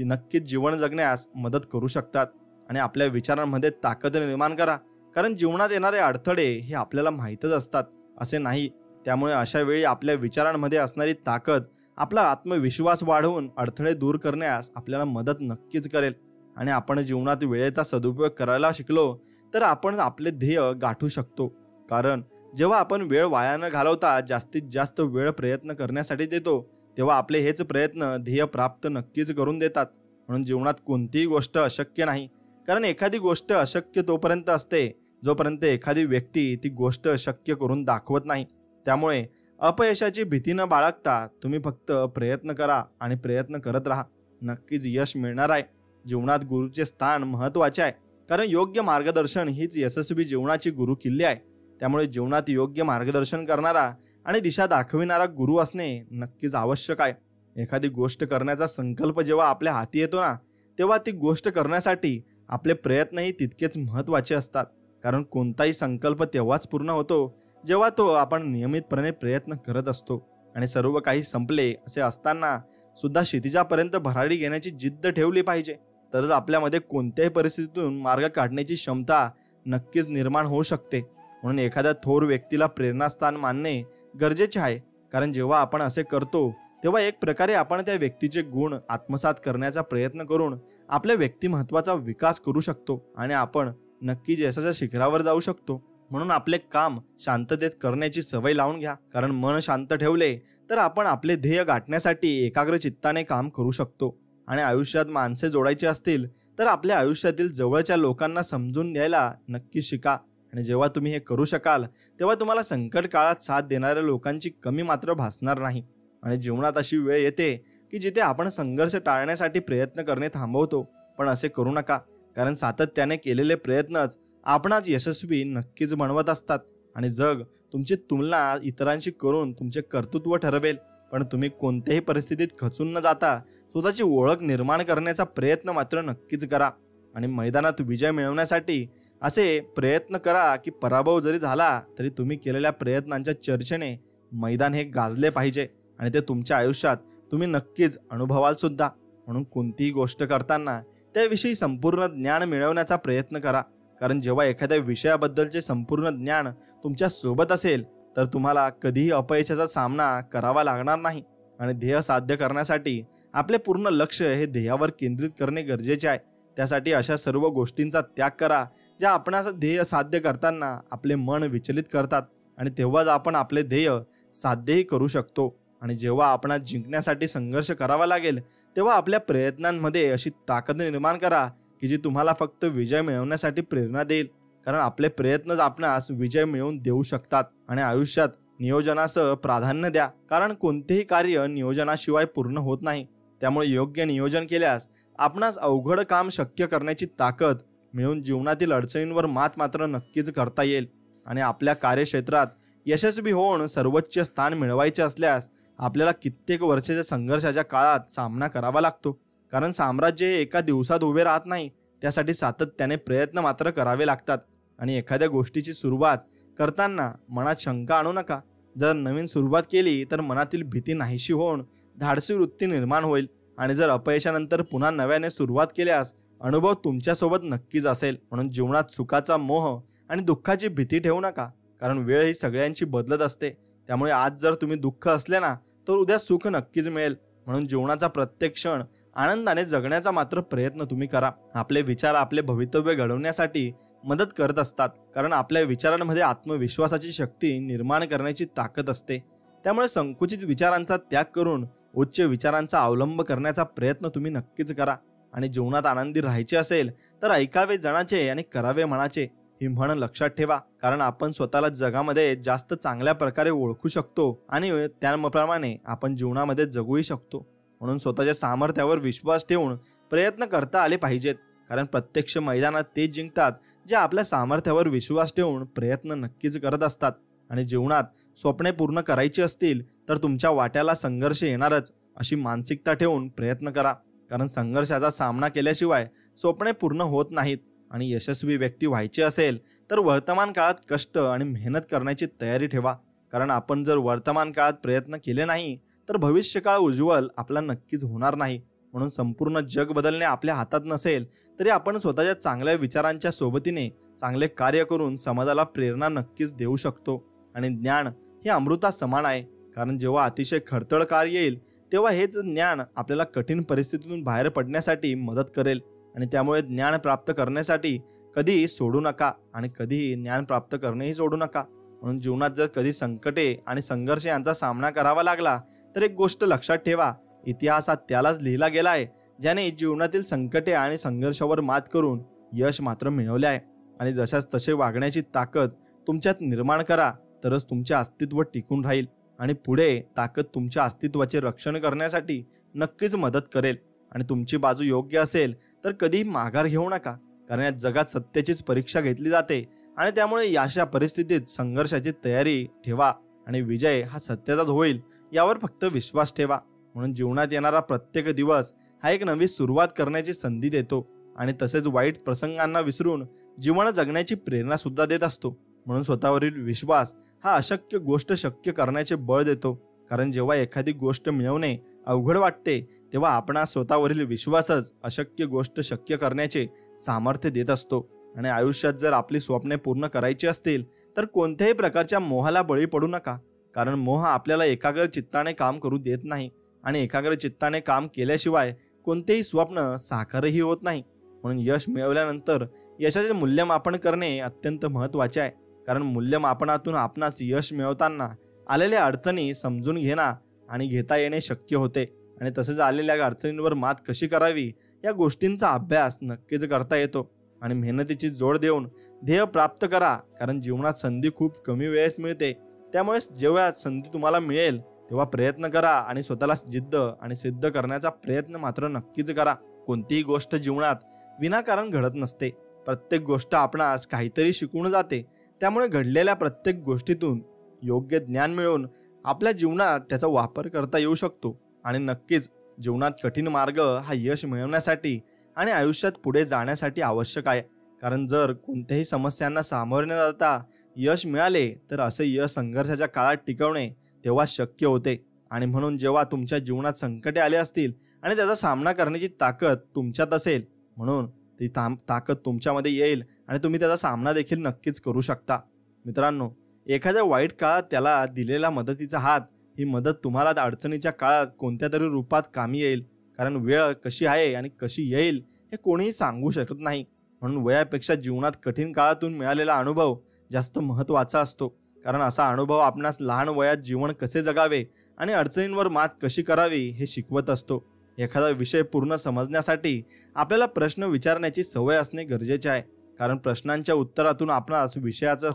नक्कीच जीवन जगण्यास मदत करू शकतात. आणि आपल्या विचारांमध्ये ताकद निर्माण करा, कारण जीवनात येणारे अडथळे हे आपल्याला माहीतच असतात असे नाही. त्यामुळे अशा वेळी आपल्या विचारांमध्ये असणारी ताकद आपला आत्मविश्वास वाढवून अडथळे दूर करण्यास आपल्याला मदत नक्कीच करेल. आणि आपण जीवनात वेळेचा सदुपयोग करायला शिकलो तर आपण आपले ध्येय गाठू शकतो, कारण जेव्हा आपण वेळ वाया न घालवता जास्तीत जास्त वेळ प्रयत्न करण्यासाठी देतो तेव्हा आपले हेच प्रयत्न ध्येय प्राप्त नक्कीच करून देतात. म्हणून जीवनात कोणतीही गोष्ट अशक्य नाही, कारण एखादी गोष्ट अशक्य तोपर्यंत असते जोपर्यंत एखादी व्यक्ती ती गोष्ट शक्य करून दाखवत नाही. त्यामुळे अपयशाची भीती न बाळगता तुम्ही फक्त प्रयत्न करा आणि प्रयत्न करत राहा, नक्कीच यश मिळणार आहे. जीवनात गुरुचे स्थान महत्त्वाचे आहे, कारण योग्य मार्गदर्शन हीच यशस्वी जीवनाची गुरु किल्ली आहे. त्यामुळे जीवनात योग्य मार्गदर्शन करणारा आणि दिशा दाखविणारा गुरु असणे नक्कीच आवश्यक आहे. एखादी गोष्ट करण्याचा संकल्प जेव्हा आपल्या हाती येतो ना, तेव्हा ती गोष्ट करण्यासाठी आपले प्रयत्नही तितकेच महत्त्वाचे असतात, कारण कोणताही संकल्प तेव्हाच पूर्ण होतो जेव्हा तो आपण नियमितपणे प्रयत्न करत असतो. आणि सर्व काही संपले असे असताना सुद्धा क्षितिजापर्यंत भरारी घेण्याची जिद्द ठेवली पाहिजे, तरच आपल्यामध्ये कोणत्याही परिस्थितीतून मार्ग काढण्याची क्षमता नक्कीच निर्माण होऊ शकते. म्हणून एखाद्या थोर व्यक्तीला प्रेरणास्थान मानणे गरजेचे आहे, कारण जेव्हा आपण असे करतो तेव्हा एक प्रकारे आपण त्या व्यक्तीचे गुण आत्मसात करण्याचा प्रयत्न करून आपल्या व्यक्तिमत्वाचा विकास करू शकतो आणि आपण नक्कीच यशाच्या शिखरावर जाऊ शकतो. म्हणून आपले काम शांततेत करण्याची सवय लावून घ्या, कारण मन शांत ठेवले तर आपण आपले ध्येय गाठण्यासाठी एकाग्र चित्ताने काम करू शकतो. आणि आयुष्यात माणसे जोडायची असतील तर आपल्या आयुष्यातील जवळच्या लोकांना समजून घ्यायला नक्की शिका. आणि जेव्हा तुम्ही हे करू शकाल तेव्हा तुम्हाला संकट काळात साथ देणाऱ्या लोकांची कमी मात्र भासणार नाही. आणि जीवनात अशी वेळ येते की जिथे आपण संघर्ष टाळण्यासाठी प्रयत्न करणे थांबवतो, पण असे करू नका, कारण सातत्याने केलेले प्रयत्नच आपणास यशस्वी नक्कीच बनवत असतात. आणि जग तुमची तुलना इतरांशी करून तुमचे कर्तृत्व ठरवेल, पण तुम्ही कोणत्याही परिस्थितीत खचून न जाता स्वतःची ओळख निर्माण करण्याचा प्रयत्न मात्र नक्कीच करा. आणि मैदानात विजय मिळवण्यासाठी असे प्रयत्न करा की पराभव जरी झाला तरी तुम्ही केलेल्या प्रयत्नांच्या चर्चेने मैदान हे गाजले पाहिजे आणि ते तुमच्या आयुष्यात तुम्ही नक्कीच अनुभवाल सुद्धा. म्हणून कोणतीही गोष्ट करताना त्याविषयी संपूर्ण ज्ञान मिळवण्याचा प्रयत्न करा, कारण जेव्हा एखाद्या विषयाबद्दलचे संपूर्ण ज्ञान तुमच्या सोबत असेल तर तुम्हाला कधीही अपयशाचा सामना करावा लागणार नाही. आणि ध्येय साध्य करण्यासाठी आपले पूर्ण लक्ष हे ध्येयावर केंद्रित करणे गरजेचे आहे. त्यासाठी अशा सर्व गोष्टींचा त्याग करा ज्या आपणास ध्येय साध्य करताना आपले मन विचलित करतात, आणि तेव्हाच आपण आपले ध्येय साध्यही करू शकतो. आणि जेव्हा आपणास जिंकण्यासाठी संघर्ष करावा लागेल तेव्हा आपल्या प्रयत्नांमध्ये अशी ताकद निर्माण करा की जी तुम्हाला फक्त विजय मिळवण्यासाठी प्रेरणा देईल, कारण आपले प्रयत्नच आपणास विजय मिळवून देऊ शकतात. आणि आयुष्यात नियोजनासह प्राधान्य द्या, कारण कोणतेही कार्य नियोजनाशिवाय पूर्ण होत नाही. त्यामुळे योग्य नियोजन केल्यास आपणास अवघड काम शक्य करण्याची ताकद मिळून जीवनातील अडचणींवर मात मात्र नक्कीच करता येईल. आणि आपल्या कार्यक्षेत्रात यशस्वी होऊन सर्वोच्च स्थान मिळवायचे असल्यास आपल्याला कित्येक वर्षाच्या संघर्षाच्या काळात सामना करावा लागतो, कारण साम्राज्य हे एका दिवसात उभे राहत नाही. त्यासाठी सातत्याने प्रयत्न मात्र करावे लागतात. आणि एखाद्या गोष्टीची सुरुवात करताना मनात शंका आणू नका, जर नवीन सुरुवात केली तर मनातील भीती नाहीशी होऊन धाडसी वृत्ती निर्माण होईल आणि जर अपयशानंतर पुन्हा नव्याने सुरुवात केल्यास अनुभव तुमच्यासोबत नक्कीच असेल. म्हणून जीवनात सुखाचा मोह आणि दुःखाची भीती ठेवू नका, कारण वेळ ही सगळ्यांची बदलत असते. त्यामुळे आज जर तुम्ही दुःख असले ना तर उद्या सुख नक्कीच मिळेल. म्हणून जीवनाचा प्रत्येक क्षण आनंदाने जगण्याचा मात्र प्रयत्न तुम्ही करा. आपले विचार आपले भवितव्य घडवण्यासाठी मदत करत असतात, कारण आपल्या विचारांमध्ये आत्मविश्वासाची शक्ती निर्माण करण्याची ताकद असते. त्यामुळे संकुचित विचारांचा त्याग करून उच्च विचारांचा अवलंब करण्याचा प्रयत्न तुम्ही नक्कीच करा. आणि जीवनात आनंदी राहायचे असेल तर ऐकावे जनाचे आणि करावे मनाचे ही म्हण लक्षात ठेवा, कारण आपण स्वतःला जगामध्ये जास्त चांगल्या प्रकारे ओळखू शकतो आणि त्याप्रमाणे आपण जीवनामध्ये जगूही शकतो. म्हणून स्वतःच्या सामर्थ्यावर विश्वास ठेवून प्रयत्न करता आले पाहिजेत, कारण प्रत्यक्ष मैदानात ते जिंकतात जे आपल्या सामर्थ्यावर विश्वास ठेवून प्रयत्न नक्कीच करत असतात. आणि जीवनात स्वप्ने पूर्ण करायची असतील तर तुमच्या वाट्याला संघर्ष येणारच अशी मानसिकता ठेवून प्रयत्न करा, कारण संघर्षाचा सामना केल्याशिवाय स्वप्ने पूर्ण होत नाहीत. आणि यशस्वी व्यक्ती व्हायचे असेल तर वर्तमान काळात कष्ट आणि मेहनत करण्याची तयारी ठेवा, कारण आपण जर वर्तमान काळात प्रयत्न केले नाही तर भविष्यकाळ उज्ज्वल आपला नक्कीच होणार नाही. म्हणून संपूर्ण जग बदलणे आपल्या हातात नसेल तरी आपण स्वतःच्या चांगल्या विचारांच्या सोबतीने चांगले कार्य करून समाजाला प्रेरणा नक्कीच देऊ शकतो. आणि ज्ञान हे अमृता समान आहे, कारण जेव्हा अतिशय खडतर काळ येईल तेव्हा हेच ज्ञान आपल्याला कठीण परिस्थितीतून बाहेर पडण्यासाठी मदत करेल. आणि त्यामुळे ज्ञान प्राप्त करण्यासाठी कधीही सोडू नका आणि कधीही ज्ञान प्राप्त करणेही सोडू नका. म्हणून जीवनात जर कधी संकटे आणि संघर्ष यांचा सामना करावा लागला तर एक गोष्ट लक्षात ठेवा, इतिहासात त्यालाच लिहिला गेला आहे ज्याने जीवनातील संकटे आणि संघर्षावर मात करून यश मात्र मिळवले आहे. आणि जशाच तसे वागण्याची ताकद तुमच्यात निर्माण करा, तरच तुमचे अस्तित्व टिकून राहील आणि पुढे ताकद तुमच्या अस्तित्वाचे रक्षण करण्यासाठी नक्कीच मदत करेल. आणि तुमची बाजू योग्य असेल तर कधीही माघार घेऊ नका, कारण या जगात सत्याचीच परीक्षा घेतली जाते आणि त्यामुळे अशा परिस्थितीत संघर्षाची तयारी ठेवा आणि विजय हा सत्याचाच होईल यावर फक्त विश्वास ठेवा. म्हणून जीवनात येणारा प्रत्येक दिवस हा एक नवी सुरुवात करण्याची संधी देतो आणि तसेच वाईट प्रसंगांना विसरून जीवन जगण्याची प्रेरणा सुद्धा देत असतो. म्हणून स्वतःवरील विश्वास हा अशक्य गोष्ट शक्य करण्याचे बळ देतो, कारण जेव्हा एखादी गोष्ट मिळवणे अवघड वाटते तेव्हा आपणास स्वतःवरील विश्वासच अशक्य गोष्ट शक्य करण्याचे सामर्थ्य देत असतो. आणि आयुष्यात जर आपली स्वप्ने पूर्ण करायची असतील तर कोणत्याही प्रकारच्या मोहाला बळी पडू नका, कारण मोह आपल्याला एकाग्र चित्ताने काम करू देत नाही आणि एकाग्र चित्ताने काम केल्याशिवाय कोणतेही स्वप्न साकारही होत नाही. म्हणून यश मिळवल्यानंतर यशाचे मूल्यमापन करणे अत्यंत महत्त्वाचे आहे, कारण मूल्यमापनातून आपणास यश मिळवताना आलेल्या अडचणी समजून घेणं आणि घेता येणे शक्य होते. आणि तसेच आलेल्या अडचणींवर मात कशी करावी या गोष्टींचा अभ्यास नक्कीच करता येतो. आणि मेहनतीची जोड देऊन ध्येय प्राप्त करा, कारण जीवनात संधी खूप कमी वेळेस मिळते. त्यामुळे जेव्हा संधी तुम्हाला मिळेल तेव्हा प्रयत्न करा आणि स्वतःला जिद्द आणि सिद्ध करण्याचा प्रयत्न मात्र नक्कीच करा. कोणतीही गोष्ट जीवनात विनाकारण घडत नसते, प्रत्येक गोष्ट आपणास काहीतरी शिकवून जाते. त्यामुळे घडलेल्या प्रत्येक गोष्टीतून योग्य ज्ञान मिळवून आपल्या जीवनात त्याचा वापर करता येऊ शकतो. आणि नक्कीच जीवनात कठीण मार्ग हा यश मिळवण्यासाठी आणि आयुष्यात पुढे जाण्यासाठी आवश्यक आहे, कारण जर कोणत्याही समस्यांना सामोरे न जाता यश मिळाले तर असे यश संघर्षाच्या काळात टिकवणे तेव्हा शक्य होते. आणि म्हणून जेव्हा तुमच्या जीवनात संकटे आले असतील आणि त्याचा सामना करण्याची ताकद तुमच्यात असेल, म्हणून ती ताकद तुमच्यामध्ये येईल आणि तुम्ही त्याचा सामना देखील नक्कीच करू शकता. मित्रांनो, एखाद्या वाईट काळात त्याला दिलेला मदतीचा हात ही मदत तुम्हाला अडचणीच्या काळात कोणत्या तरी रूपात कामी येईल, कारण वेळ कशी आहे आणि कशी येईल हे कोणीही सांगू शकत नाही. म्हणून वयापेक्षा जीवनात कठीण काळातून मिळालेला अनुभव जास्त महत्त्वाचा असतो, कारण असा अनुभव आपणास लहान वयात जीवन कसे जगावे आणि अडचणींवर मात कशी करावी हे शिकवत असतो. एखादा विषय पूर्ण समजण्यासाठी आपल्याला प्रश्न विचारण्याची सवय असणे गरजेचे आहे, कारण प्रश्नांच्या उत्तरातून आपणास विषयाचा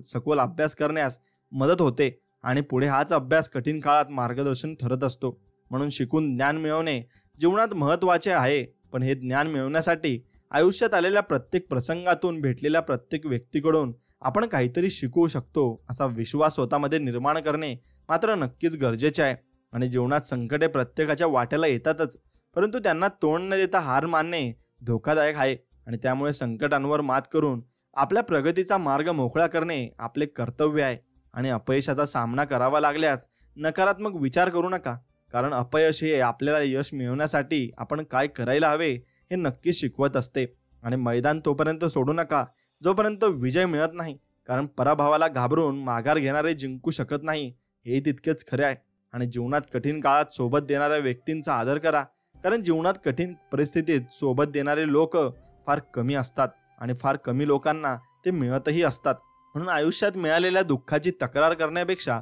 सखोल अभ्यास करण्यास मदत होते आणि पुढे हाच अभ्यास कठीण काळात मार्गदर्शन ठरत असतो. म्हणून शिकून ज्ञान मिळवणे जीवनात महत्त्वाचे आहे, पण हे ज्ञान मिळवण्यासाठी आयुष्यात आलेल्या प्रत्येक प्रसंगातून भेटलेल्या प्रत्येक व्यक्तीकडून आपण काहीतरी शिकू शकतो असा विश्वास स्वतःमध्ये निर्माण करणे मात्र नक्कीच गरजेचे आहे. आणि जीवनात संकटे प्रत्येकाच्या वाट्याला येतातच, परंतु त्यांना तोंड न देता हार मानणे धोकादायक आहे. आणि त्यामुळे संकटांवर मात करून आपल्या प्रगतीचा मार्ग मोकळा करणे आपले कर्तव्य आहे. आणि अपयशाचा सामना करावा लागल्यास नकारात्मक विचार करू नका, कारण अपयश हे आपल्याला यश मिळवण्यासाठी आपण काय करायला हवे हे नक्कीच शिकवत असते. आणि मैदान तोपर्यंत सोडू नका जोपर्यंत विजय मिळत नाही, कारण पराभवाला घाबरून माघार घेणारे जिंकू शकत नाही हे तितकेच खरे आहे. आणि जीवनात कठीण काळात सोबत देणाऱ्या व्यक्तींचा आदर करा, कारण जीवनात कठीण परिस्थितीत सोबत देणारे लोक फार कमी असतात आणि फार कमी लोकांना ते मिळतही असतात. म्हणून आयुष्यात मिळालेल्या दुःखाची तक्रार करण्यापेक्षा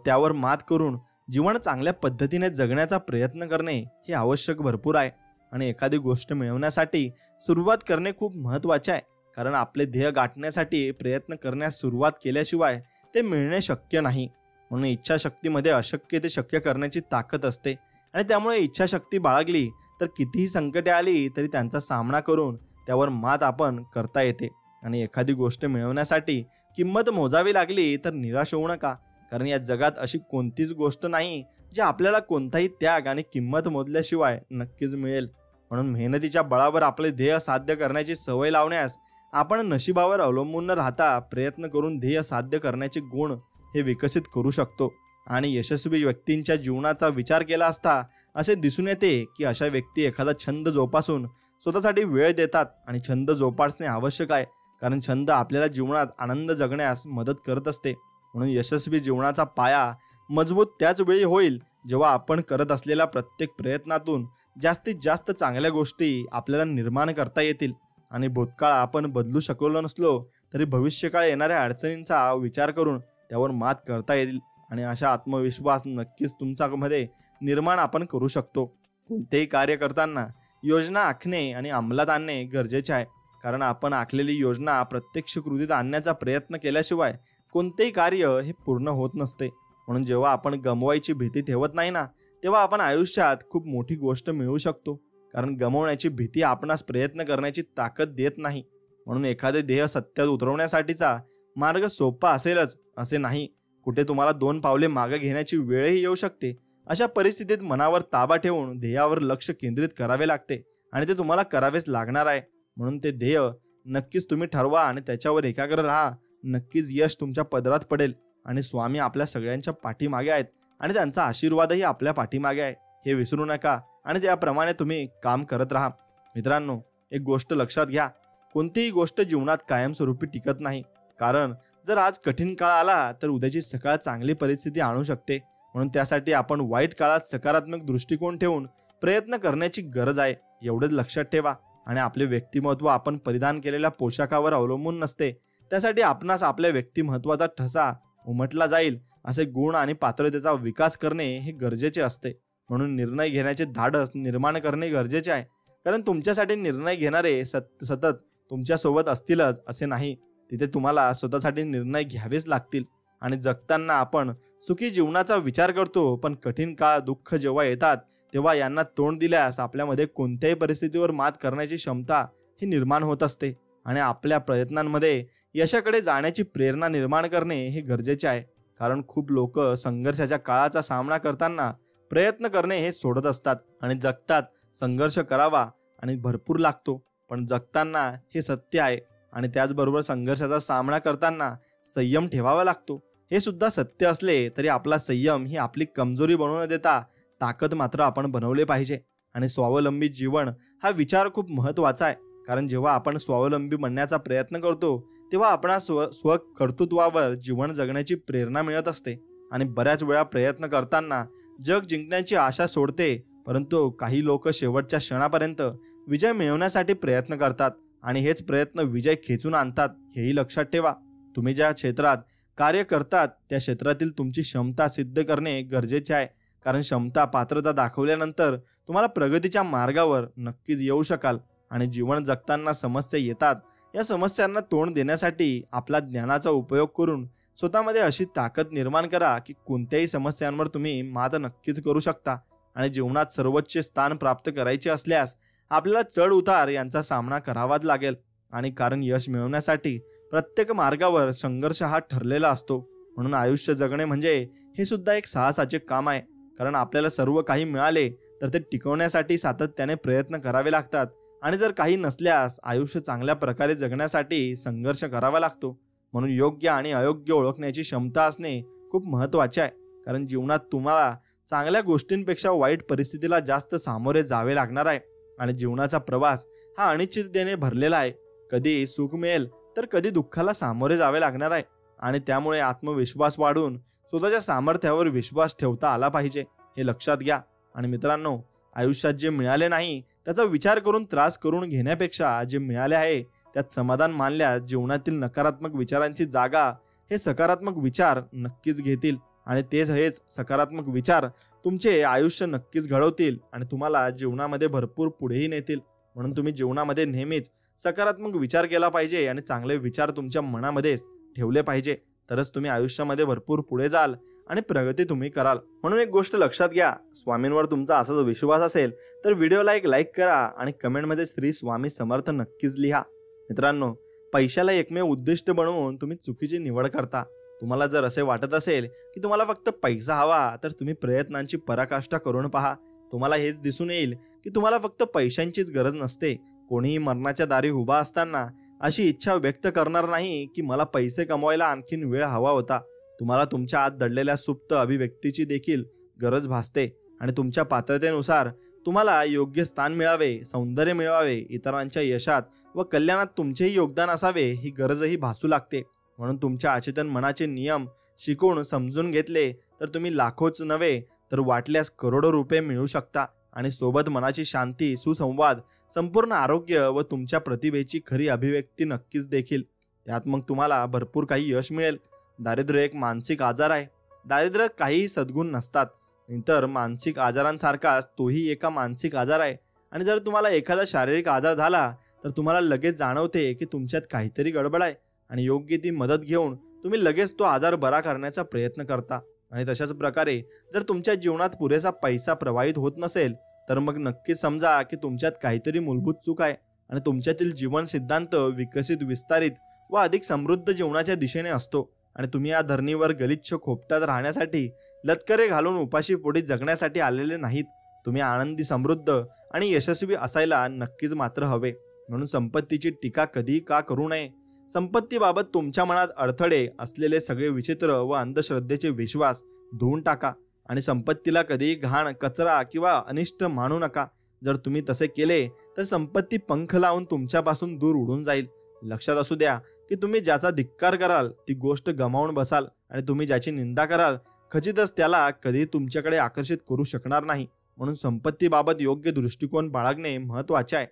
त्यावर मात करून जीवन चांगल्या पद्धतीने जगण्याचा प्रयत्न करणे हे आवश्यक भरपूर आहे. आणि एखादी गोष्ट मिळवण्यासाठी सुरुवात करणे खूप महत्त्वाचे आहे, कारण आपले ध्येय गाठण्यासाठी प्रयत्न करण्यास सुरुवात केल्याशिवाय ते मिळणे शक्य नाही. म्हणून इच्छाशक्तीमध्ये अशक्य ते शक्य करण्याची ताकद असते आणि त्यामुळे इच्छाशक्ती बाळगली तर कितीही संकटे आली तरी त्यांचा सामना करून त्यावर मात आपण करता येते. आणि एखादी गोष्ट मिळवण्यासाठी किंमत मोजावी लागली तर निराश होऊ नका, कारण या जगात अशी कोणतीच गोष्ट नाही जी आपल्याला कोणताही त्याग आणि किंमत मोजल्याशिवाय नक्कीच मिळेल. म्हणून मेहनतीच्या बळावर आपले ध्येय साध्य करण्याची सवय लावण्यास आपण नशिबावर अवलंबून न राहता प्रयत्न करून ध्येय साध्य करण्याचे गुण हे विकसित करू शकतो. आणि यशस्वी व्यक्तींच्या जीवनाचा विचार केला असता असे दिसून येते की अशा व्यक्ती एखादा छंद जोपासून स्वतःसाठी वेळ देतात. आणि छंद जोपासणे आवश्यक आहे, कारण छंद आपल्याला जीवनात आनंद जगण्यास मदत करत असते. म्हणून यशस्वी जीवनाचा पाया मजबूत त्याच वेळी होईल जेव्हा आपण करत असलेल्या प्रत्येक प्रयत्नातून जास्तीत जास्त चांगल्या गोष्टी आपल्याला निर्माण करता येतील. आणि भूतकाळ आपण बदलू शकलो नसलो तरी भविष्यकाळ येणाऱ्या अडचणींचा विचार करून त्यावर मात करता येईल. आणि अशा आत्मविश्वास नक्कीच तुमच्यामध्ये निर्माण आपण करू शकतो. कोणतेही कार्य करताना योजना आखणे आणि अंमलात आणणे गरजेचे आहे, कारण आपण आखलेली योजना प्रत्यक्ष कृतीत आणण्याचा प्रयत्न केल्याशिवाय कोणतेही कार्य हे पूर्ण होत नसते. म्हणून जेव्हा आपण गमवायची भीती ठेवत नाही ना, तेव्हा आपण आयुष्यात खूप मोठी गोष्ट मिळवू शकतो, कारण गमवण्याची भीती आपणास प्रयत्न करण्याची ताकद देत नाही. म्हणून एखादे ध्येय सत्यात उतरवण्यासाठीचा मार्ग सोपा असेलच असे नाही, कुठे तुम्हाला 2 पावले मागे घेण्याची वेळही येऊ शकते. अशा परिस्थितीत मनावर ताबा ठेवून ध्येयावर लक्ष केंद्रित करावे लागते आणि ते तुम्हाला करावेच लागणार आहे. म्हणून ते ध्येय नक्कीच तुम्ही ठरवा आणि त्याच्यावर एकाग्र राहा. नक्कीच यश तुमच्या पदरात पडेल. आणि स्वामी आपल्या सगळ्यांच्या पाठीमागे आहेत आणि त्यांचा आशीर्वादही आपल्या पाठीमागे आहे हे विसरू नका. आणि त्याप्रमाणे तुम्ही काम करत राहा. मित्रांनो, एक गोष्ट लक्षात घ्या, कोणतीही गोष्ट जीवनात कायमस्वरूपी टिकत नाही, कारण जर आज कठीण काळ आला तर उद्याची सकाळ चांगली परिस्थिती आणू शकते. म्हणून त्यासाठी आपण वाईट काळात सकारात्मक दृष्टिकोन ठेवून प्रयत्न करण्याची गरज आहे, एवढेच लक्षात ठेवा. आणि आपले व्यक्तिमत्व आपण परिधान केलेल्या पोशाखावर अवलंबून नसते, त्यासाठी आपणास आपल्या व्यक्तिमत्वाचा ठसा उमटला जाईल असे गुण आणि पात्रतेचा विकास करणे हे गरजेचे असते. म्हणून निर्णय घेण्याचे धाडस निर्माण करणे गरजेचे आहे, कारण तुमच्यासाठी निर्णय घेणारे सतत तुमच्यासोबत असतीलच असे नाही, तिथे तुम्हाला स्वतःसाठी निर्णय घ्यावेच लागतील. आणि जगताना आपण सुखी जीवनाचा विचार करतो, पण कठीण काळ दुःख जेव्हा येतात तेव्हा यांना तोंड दिल्यास आपल्यामध्ये कोणत्याही परिस्थितीवर मात करण्याची क्षमता ही निर्माण होत असते. आणि आपल्या प्रयत्नांमध्ये यशाकडे जाण्याची प्रेरणा निर्माण करणे हे गरजेचे आहे, कारण खूप लोक संघर्षाच्या काळाचा सामना करताना प्रयत्न करणे हे सोडत असतात आणि जगतात संघर्ष करावा आणि भरपूर लागतो, पण जगताना हे सत्य आहे. आणि त्याचबरोबर संघर्षाचा सामना करताना संयम ठेवावा लागतो हे सुद्धा सत्य असले तरी आपला संयम ही आपली कमजोरी बनवू न देता ताकद मात्र आपण बनवले पाहिजे. आणि स्वावलंबी जीवन हा विचार खूप महत्त्वाचा आहे, कारण जेव्हा आपण स्वावलंबी बनण्याचा प्रयत्न करतो तेव्हा आपणा स्वकर्तृत्वावर जीवन जगण्याची प्रेरणा मिळत असते. आणि बऱ्याच वेळा प्रयत्न करताना जग जिंकण्याची आशा सोडते, परंतु काही लोक शेवटच्या क्षणापर्यंत विजय मिळवण्यासाठी प्रयत्न करतात आणि हेच प्रयत्न विजय खेचून आणतात हेही लक्षात ठेवा. तुम्ही ज्या क्षेत्रात कार्य करतात त्या क्षेत्रातील तुमची क्षमता सिद्ध करणे गरजेचे आहे, कारण क्षमता पात्रता दाखवल्यानंतर तुम्हाला प्रगतीच्या मार्गावर नक्कीच येऊ शकाल. आणि जीवन जगताना समस्या येतात, या समस्यांना तोंड देण्यासाठी आपला ज्ञानाचा उपयोग करून स्वतःमध्ये अशी ताकद निर्माण करा की कोणत्याही समस्यांवर तुम्ही मात नक्कीच करू शकता. आणि जीवनात सर्वोच्च स्थान प्राप्त करायचे असल्यास आपल्याला चढ उतार यांचा सामना करावाच लागेल. आणि कारण यश मिळवण्यासाठी प्रत्येक मार्गावर संघर्ष हा ठरलेला असतो. म्हणून आयुष्य जगणे म्हणजे हे सुद्धा एक साहसाचे काम आहे, कारण आपल्याला सर्व काही मिळाले तर ते टिकवण्यासाठी सातत्याने प्रयत्न करावे लागतात. आणि जर काही नसल्यास आयुष्य चांगल्या प्रकारे जगण्यासाठी संघर्ष करावा लागतो. म्हणून योग्य आणि अयोग्य ओळखण्याची क्षमता असणे खूप महत्त्वाचे आहे. कारण जीवनात तुम्हाला चांगल्या गोष्टींपेक्षा वाईट परिस्थितीला जास्त सामोरे जावे लागणार आहे. आणि जीवनाचा प्रवास हा अनिश्चिततेने भरलेला आहे. कधी सुख मिळेल तर कधी दुःखाला सामोरे जावे लागणार आहे. आणि त्यामुळे आत्मविश्वास वाढून स्वतःच्या सामर्थ्यावर विश्वास ठेवता आला पाहिजे, हे लक्षात घ्या. आणि मित्रांनो, आयुष्यात जे मिळाले नाही त्याचा विचार करून त्रास करून घेण्यापेक्षा जे मिळाले आहे त्यात समाधान मानल्यास जीवनातील नकारात्मक विचारांची जागा हे सकारात्मक विचार नक्कीच घेतील. आणि हेच सकारात्मक विचार तुमचे आयुष्य नक्कीच घडवतील आणि तुम्हाला जीवनामध्ये भरपूर पुढेही नेतील. म्हणून तुम्ही जीवनामध्ये नेहमीच सकारात्मक विचार केला पाहिजे आणि चांगले विचार तुमच्या मनामध्ये ठेवले पाहिजे. तरच तुम्ही आयुष्यामध्ये भरपूर पुढे जाल आणि प्रगती तुम्ही कराल. म्हणून एक गोष्ट लक्षात घ्या, स्वामींवर तुमचा असा विश्वास असेल तर व्हिडिओला एक लाईक करा आणि कमेंटमध्ये श्री स्वामी समर्थ नक्कीच लिहा. मित्रांनो, पैशाला एकमेव उद्दिष्ट बनवून तुम्ही चुकीची निवड करता. तुम्हाला जर असे वाटत असेल की तुम्हाला फक्त पैसा हवा तर तुम्ही प्रयत्नांची पराकाष्ठा करून पहा. तुम्हाला हेच दिसून येईल की तुम्हाला फक्त पैशांचीच गरज नसते. कोणीही मरणाच्या दारी उभा असताना अशी इच्छा व्यक्त करणार नाही की मला पैसे कमवायला आणखीन वेळ हवा होता. तुम्हाला तुमच्या आत दडलेल्या सुप्त अभिव्यक्तीची देखील गरज भासते आणि तुमच्या पात्रतेनुसार तुम्हाला योग्य स्थान मिळावे, सौंदर्य मिळवावे, इतरांच्या यशात व कल्याणात तुमचेही योगदान असावे ही गरजही भासू लागते. म्हणून तुमच्या अचेतन मनाचे नियम शिकून समजून घेतले तर तुम्ही लाखोच नव्हे तर वाटल्यास करोडो रुपये मिळवू शकता. आणि सोबत मनाची शांती, सुसंवाद, संपूर्ण आरोग्य व तुमच्या प्रतिभेची खरी अभिव्यक्ती नक्कीच देखील. त्यात मग तुम्हाला भरपूर काही यश मिळेल. दारिद्र्य एक मानसिक आजार आहे. दारिद्र्यात काहीही सद्गुण नसतात. नंतर मानसिक आजारांसारखाच तोही एका मानसिक आजार आहे. आणि जर तुम्हाला एखादा शारीरिक आजार झाला तर तुम्हाला लगेच जाणवते की तुमच्यात काहीतरी गडबड आहे आणि योग्य ती मदत घेऊन तुम्ही लगेच तो आजार बरा करण्याचा प्रयत्न करता. आणि तशाच प्रकारे जर तुमच्या जीवनात पुरेसा पैसा प्रवाहित होत नसेल तर मग नक्की समजा की तुमच्यात काहीतरी मूलभूत चूक आहे आणि तुमच्यातील जीवन सिद्धांत विकसित, विस्तारित व अधिक समृद्ध जीवनाच्या दिशेने असतो. आणि तुम्ही या धरणीवर गलिच्छ खोपटात राहण्यासाठी, लत्करे घालून उपाशी पोटी जगण्यासाठी आलेले नाहीत. तुम्ही आनंदी, समृद्ध आणि यशस्वी असायला नक्कीच मात्र हवे. म्हणून संपत्तीची टीका कधी का करू नये. संपत्तीबाबत तुमच्या मनात अडथळे असलेले सगळे विचित्र व अंधश्रद्धेचे विश्वास धुवून टाका आणि संपत्तीला कधीही घाण, कचरा किंवा अनिष्ट मानू नका. जर तुम्ही तसे केले तर संपत्ती पंख लावून तुमच्यापासून दूर उडून जाईल. लक्षात असू द्या की तुम्ही ज्याचा धिक्कार कराल ती गोष्ट गमावून बसाल आणि तुम्ही ज्याची निंदा कराल खचितच त्याला कधी तुमच्याकडे आकर्षित करू शकणार नाही. म्हणून संपत्तीबाबत योग्य दृष्टिकोन बाळगणे महत्त्वाचे आहे.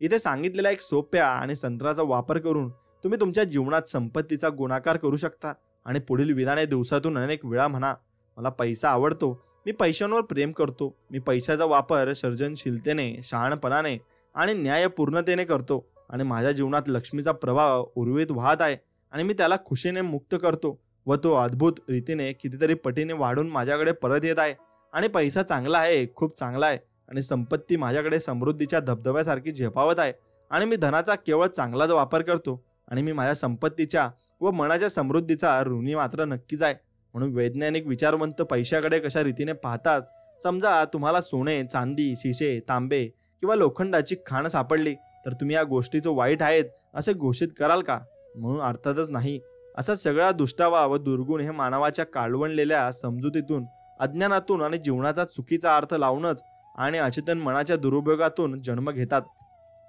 इथे सांगितलेल्या एक सोप्या आणि तंत्राचा वापर करून तुम्ही तुमच्या जीवनात संपत्तीचा गुणाकार करू शकता. आणि पुढील विधाने दिवसातून अनेक वेळा म्हणा. मला पैसा आवडतो, मी पैशांवर प्रेम करतो, मी पैशाचा वापर सर्जनशीलतेने, शहाणपणाने आणि न्यायपूर्णतेने करतो आणि माझ्या जीवनात लक्ष्मीचा प्रवाह उर्वरित वाहत आहे आणि मी त्याला खुशीने मुक्त करतो व तो अद्भुत रीतीने कितीतरी पटीने वाढून माझ्याकडे परत येत आहे. आणि पैसा चांगला आहे, खूप चांगला आहे आणि संपत्ती माझ्याकडे समृद्धीच्या धबधब्यासारखी झेपावत आहे आणि मी धनाचा केवळ चांगलाच वापर करतो आणि मी माझ्या संपत्तीच्या व मनाच्या समृद्धीचा ऋणी मात्र नक्कीच आहे. म्हणून वैज्ञानिक विचारवंत पैशाकडे कशा रीतीने पाहतात. समजा तुम्हाला सोने, चांदी, शिसे, तांबे किंवा लोखंडाची खाण सापडली तर तुम्ही या गोष्टीचं वाईट आहेत असे घोषित कराल का? म्हणून अर्थातच नाही. असा सगळा दुष्टावा व दुर्गुण हे मानवाच्या काळवणलेल्या समजुतीतून, अज्ञानातून आणि जीवनाचा चुकीचा अर्थ लावूनच आणि अचेतन मनाच्या दुरुपयोगातून जन्म घेतात.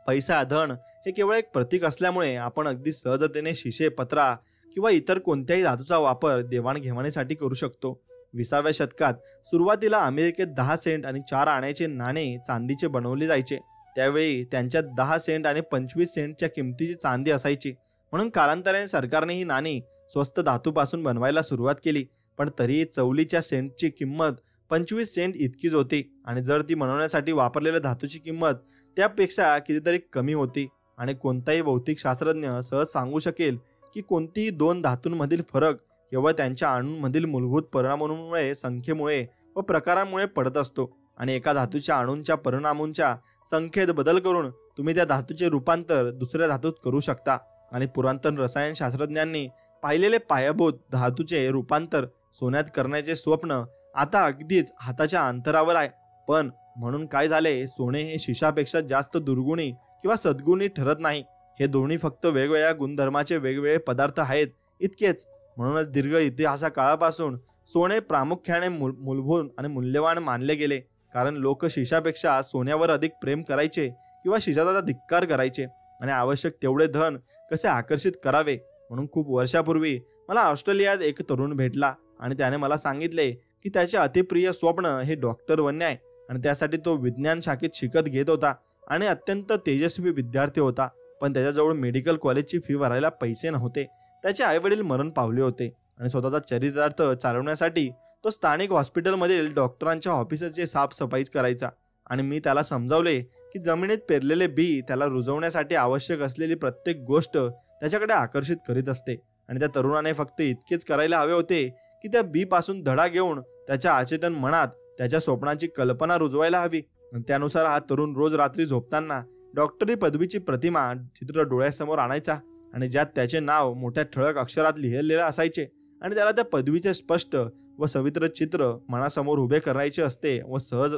पैसा, धन हे केवळ एक प्रतीक असल्यामुळे आपण अगदी सहजतेने शिसे, पत्रा किंवा इतर कोणत्याही धातूचा वापर देवाणघेवाणीसाठी करू शकतो. 20व्या शतकात सुरुवातीला अमेरिकेत 10 सेंट आणि 4 आण्याचे नाणे चांदीचे बनवले जायचे. त्यावेळी त्यांच्यात 10 सेंट आणि 25 सेंटच्या किमतीची चांदी असायची. म्हणून कालांतराने सरकारने ही नाणी स्वस्त धातूपासून बनवायला सुरुवात केली. पण तरीही चवलीच्या सेंटची किंमत 25 सेंट इतकीच होती आणि जर ती बनवण्यासाठी वापरलेल्या धातूची किंमत त्यापेक्षा कितीतरी कमी होती. आणि कोणताही भौतिक शास्त्रज्ञ सहज सांगू शकेल की कोणतीही दोन धातूंमधील फरक केवळ त्यांच्या अणूंमधील मूलभूत परिणामांमुळे, संख्येमुळे व प्रकारांमुळे पडत असतो. आणि एका धातूच्या अणूंच्या परिणामांच्या संख्येत बदल करून तुम्ही त्या धातूचे रूपांतर दुसऱ्या धातूत करू शकता. आणि पुरातन रसायनशास्त्रज्ञांनी पाहिलेले पायाभूत धातूचे रूपांतर सोन्यात करण्याचे स्वप्न आता अगदीच हाताच्या अंतरावर आहे. पण म्हणून काय झाले, सोने हे शिशापेक्षा जास्त दुर्गुणी किंवा सद्गुणी ठरत नाही. हे दोन्ही फक्त वेगवेगळ्या गुणधर्माचे वेगवेगळे पदार्थ आहेत इतकेच. म्हणूनच दीर्घ इतिहासा काळापासून सोने प्रामुख्याने मूलभूत आणि मूल्यवान मानले गेले, कारण लोक शिशापेक्षा सोन्यावर अधिक प्रेम करायचे किंवा शिशाचा धिक्कार करायचे आणि आवश्यक तेवढे धन कसे आकर्षित करावे. म्हणून खूप वर्षापूर्वी मला ऑस्ट्रेलियात एक तरुण भेटला आणि त्याने मला सांगितले की त्याचे अतिप्रिय स्वप्न हे डॉक्टर बनणे आहे आणि त्यासाठी तो विज्ञान शाखेत शिकत घेत होता आणि अत्यंत तेजस्वी विद्यार्थी होता. पण त्याच्याजवळ मेडिकल कॉलेजची फी भरायला पैसे नव्हते. त्याचे आईवडील मरण पावले होते आणि स्वतःचा चरितार्थ चालवण्यासाठी तो स्थानिक हॉस्पिटलमधील डॉक्टरांच्या ऑफिसचे साफसफाई करायचा. आणि मी त्याला समजावले की जमिनीत पेरलेले बी त्याला रुजवण्यासाठी आवश्यक असलेली प्रत्येक गोष्ट त्याच्याकडे आकर्षित करीत असते. आणि त्या तरुणाने फक्त इतकेच करायला हवे होते की त्या बी पासून धडा घेऊन त्याच्या अचेतन मनात त्याच्या स्वप्नाची कल्पना रुजवायला हवी. त्यानुसार हा तरुण रोज रात्री झोपताना डॉक्टरी पदवीची प्रतिमा चित्र डोळ्यासमोर आणायचा आणि ज्यात त्याचे नाव मोठ्या ठळक अक्षरात लिहिलेले असायचे आणि त्याला त्या पदवीचे स्पष्ट व सवित्र चित्र मनासमोर उभे करायचे असते व सहज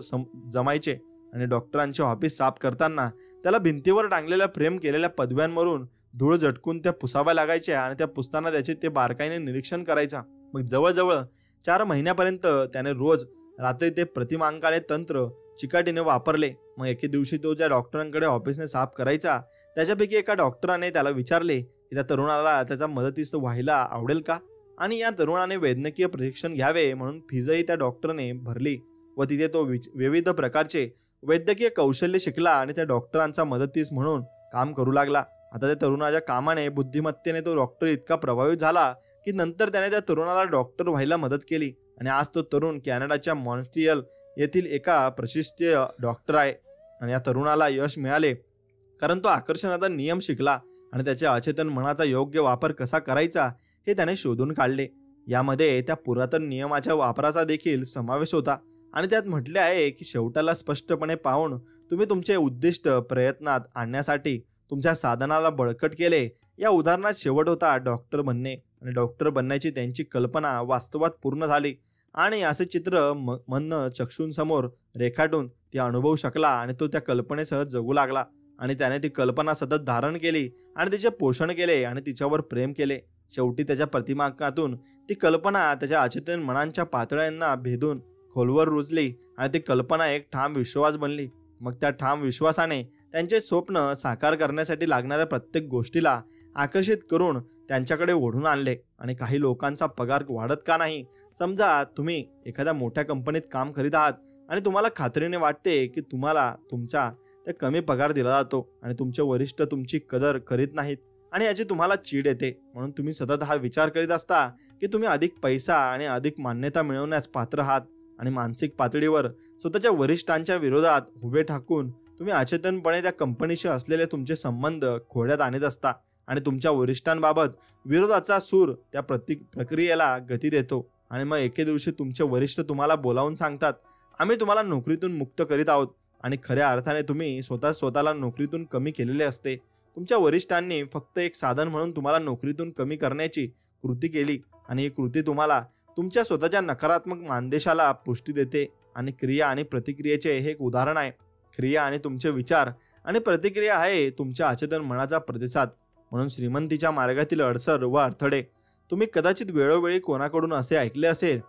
जमायचे. आणि डॉक्टरांचे ऑफिस साफ करताना त्याला भिंतीवर टांगलेल्या फ्रेम केलेल्या पदव्यांवरून धूळ झटकून त्या पुसाव्या लागायच्या आणि त्या पुसताना त्याचे ते बारकाईने निरीक्षण करायचा. मग जवळजवळ 4 महिन्यापर्यंत त्याने रोज रात्री ते प्रतिमांकाने तंत्र चिकाटीने वापरले. मग एके दिवशी तो ज्या डॉक्टरांकडे ऑफिसने साफ करायचा त्याच्यापैकी एका डॉक्टराने त्याला विचारले की त्या तरुणाला त्याचा मदतीस व्हायला आवडेल का. आणि या तरुणाने वैद्यकीय प्रशिक्षण घ्यावे म्हणून फीजही त्या डॉक्टरने भरली व तिथे तो विविध प्रकारचे वैद्यकीय कौशल्य शिकला आणि त्या डॉक्टरांचा मदतीस म्हणून काम करू लागला. आता त्या तरुणाच्या कामाने बुद्धिमत्तेने तो डॉक्टर इतका प्रभावित झाला की नंतर त्याने त्या तरुणाला डॉक्टर व्हायला मदत केली आणि आज तो तरुण कॅनडाच्या मॉन्ट्रियल येथील एका प्रशिस्तीय डॉक्टर आहे. आणि या तरुणाला यश मिळाले कारण तो आकर्षणाचा नियम शिकला आणि त्याच्या अचेतन मनाचा योग्य वापर कसा करायचा हे त्याने शोधून काढले. यामध्ये त्या पुरातन नियमाच्या वापराचा देखील समावेश होता आणि त्यात म्हटले आहे की शेवटाला स्पष्टपणे पाहून तुम्ही तुमचे उद्दिष्ट प्रयत्नात आणण्यासाठी तुमच्या साधनाला बळकट केले. या उदाहरणात शेवट होता डॉक्टर बनणे आणि डॉक्टर बनण्याची त्यांची कल्पना वास्तवात पूर्ण झाली आणि असे चित्र मन चक्षुंसमोर रेखाटून ती अनुभवू शकला आणि तो त्या कल्पनेसह जगू लागला आणि त्याने ती कल्पना सतत धारण केली आणि तिचे पोषण केले आणि तिच्यावर प्रेम केले. शेवटी त्याच्या प्रतिमांकातून ती कल्पना त्याच्या अचेतन मनांच्या पातळ्यांना भेदून खोलवर रुजली आणि ती कल्पना एक ठाम विश्वास बनली. मग त्या ठाम विश्वासाने त्यांचे स्वप्न साकार करण्यासाठी लागणाऱ्या प्रत्येक गोष्टीला आकर्षित करून त्यांच्याकडे ओढून आणले. आणि काही लोकांचा पगार वाढत का नाही. समजा तुम्ही एखाद्या मोठ्या कंपनीत काम करीत आहात आणि तुम्हाला खात्रीने वाटते की तुम्हाला तुमचा त्या कमी पगार दिला जातो आणि तुमचे वरिष्ठ तुमची कदर करीत नाहीत आणि याची तुम्हाला चीड येते. म्हणून तुम्ही सतत हा विचार करीत असता की तुम्ही अधिक पैसा आणि अधिक मान्यता मिळवण्यास पात्र आहात आणि मानसिक पातळीवर स्वतःच्या वरिष्ठांच्या विरोधात उभे ठाकून तुम्ही अचेतनपणे त्या कंपनीशी असलेले तुमचे संबंध खोड्यात आणत असता आणि तुमच्या वरिष्ठांबाबत विरोधाचा सूर त्या प्रक्रियेला गती देतो. आणि मग एके दिवशी तुमचे वरिष्ठ तुम्हाला बोलावून सांगतात आम्ही तुम्हाला नोकरीतून मुक्त करीत आहोत आणि खऱ्या अर्थाने तुम्ही स्वतःला नोकरीतून कमी केलेले असते. तुमच्या वरिष्ठांनी फक्त एक साधन म्हणून तुम्हाला नोकरीतून कमी करण्याची कृती केली आणि ही कृती तुम्हाला तुमच्या स्वतःच्या नकारात्मक मानदेशाला पुष्टी देते. आणि क्रिया आणि प्रतिक्रियेचे हे एक उदाहरण आहे. क्रिया आणि तुमचे विचार आणि प्रतिक्रिया आहे तुमच्या अचेतन मनाचा प्रतिसाद. म्हणून श्रीमंतीच्या मार्गातील अडसर व अडथळे तुम्ही कदाचित वेळोवेळी कोणाकडून असे ऐकले असेल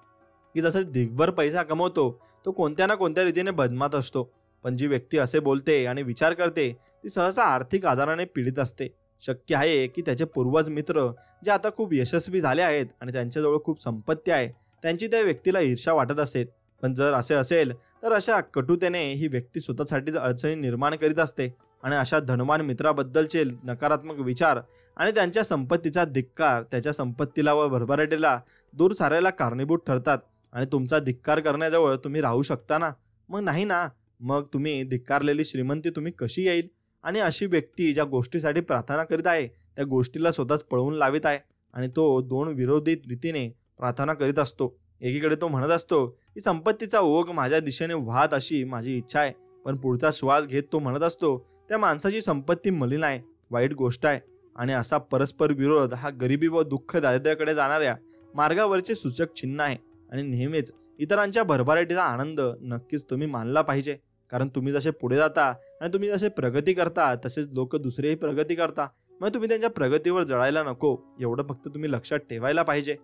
की जसे दिग्भर पैसा कमवतो तो कोणत्या ना कोणत्या रीतीने बदमात असतो, पण जी व्यक्ती असे बोलते आणि विचार करते ती सहसा आर्थिक आजाराने पीडित असते. शक्य आहे की त्याचे पूर्वज मित्र जे आता खूप यशस्वी झाले आहेत आणि त्यांच्याजवळ खूप संपत्ती आहे त्यांची त्या व्यक्तीला ईर्ष्या वाटत असेल. पण जर असे असेल तर अशा कटुतेने ही व्यक्ती स्वतःसाठी अडचणी निर्माण करीत असते आणि अशा धनवान मित्राबद्दलचे नकारात्मक विचार आणि त्यांच्या संपत्तीचा धिक्कार त्याच्या संपत्तीला व भरभराटीला दूर सारायला कारणीभूत ठरतात. आणि तुमचा धिक्कार करण्याजवळ तुम्ही राहू शकता ना? मग नाही ना. मग तुम्ही धिक्कारलेली श्रीमंती तुम्ही कशी येईल? आणि अशी व्यक्ती ज्या गोष्टीसाठी प्रार्थना करीत आहे त्या गोष्टीला स्वतःच पळवून लावित आहे आणि तो 2 विरोधी रीतीने प्रार्थना करीत असतो. एकीकडे तो म्हणत असतो की संपत्तीचा ओघ माझ्या दिशेने वाहत अशी माझी इच्छा आहे, पण पुढचा श्वास घेत तो म्हणत असतो त्या माणसाची संपत्ती मलिन आहे, वाईट गोष्ट आहे. आणि असा परस्पर विरोध हा गरिबी व दुःख दारिद्र्याकडे जाणाऱ्या मार्गावरचे सूचक चिन्ह आहे. आणि नेहमीच इतरांच्या भरभराटीचा आनंद नक्कीच तुम्ही मानला पाहिजे, कारण तुम्ही जसे पुढे जाता आणि तुम्ही जसे प्रगती करता तसेच लोक दुसरेही प्रगती करता मग तुम्ही त्यांच्या प्रगतीवर जळायला नको, एवढं फक्त तुम्ही लक्षात ठेवायला पाहिजे.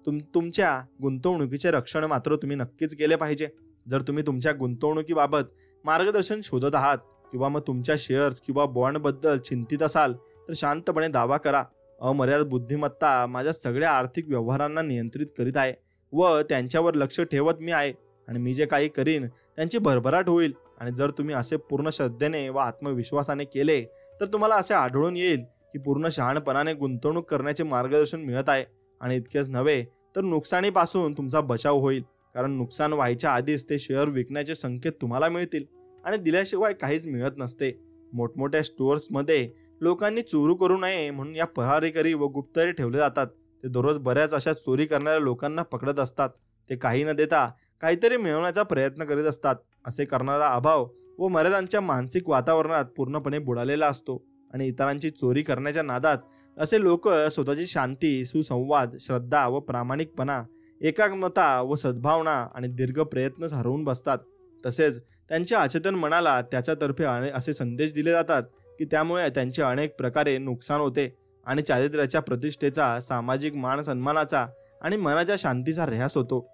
तुमच्या गुंतवणुकीचे रक्षण मात्र तुम्ही नक्कीच केले पाहिजे. जर तुम्ही तुमच्या गुंतवणुकीबाबत मार्गदर्शन शोधत आहात किंवा मग तुमच्या शेअर्स किंवा बॉन्डबद्दल चिंतित असाल तर शांतपणे दावा करा, अमर्यादित बुद्धिमत्ता माझ्या सगळ्या आर्थिक व्यवहारांना नियंत्रित करीत आहे व त्यांच्यावर लक्ष ठेवत मी आहे आणि मी जे काही करीन त्यांची भरभराट होईल. आणि जर तुम्ही असे पूर्ण श्रद्धेने व आत्मविश्वासाने केले तर तुम्हाला असे आढळून येईल की पूर्ण शहाणपणाने गुंतवणूक करण्याचे मार्गदर्शन मिळत आहे. आणि इतकेच नव्हे तर नुकसानीपासून तुमचा बचाव होईल, कारण नुकसान व्हायच्या आधीच ते शेअर विकण्याचे संकेत तुम्हाला मिळतील आणि दिल्याशिवाय काहीच मिळत नसते. मोठमोठ्या स्टोअर्समध्ये लोकांनी चोरी करू नये म्हणून या पहारेकरी व गुप्तहेर ठेवले जातात. ते दररोज बऱ्याच अशा चोरी करणाऱ्या लोकांना पकडत असतात. ते काही न देता काहीतरी मिळवण्याचा प्रयत्न करीत असतात. असे करणारा अभाव व मर्यादांच्या मानसिक वातावरणात पूर्णपणे बुडालेला असतो आणि इतरांची चोरी करण्याच्या नादात असे लोक स्वतःची शांती, सुसंवाद, श्रद्धा व प्रामाणिकपणा, एकात्मता व सद्भावना आणि दीर्घ प्रयत्न हरवून बसतात. तसेच त्यांच्या अचेतन मनाला त्याच्यातर्फे असे संदेश दिले जातात की त्यामुळे त्यांचे अनेक प्रकारे नुकसान होते आणि चारित्र्याच्या प्रतिष्ठेचा, सामाजिक मान सन्मानाचा आणि मनाच्या शांतीचा ऱ्हास होतो.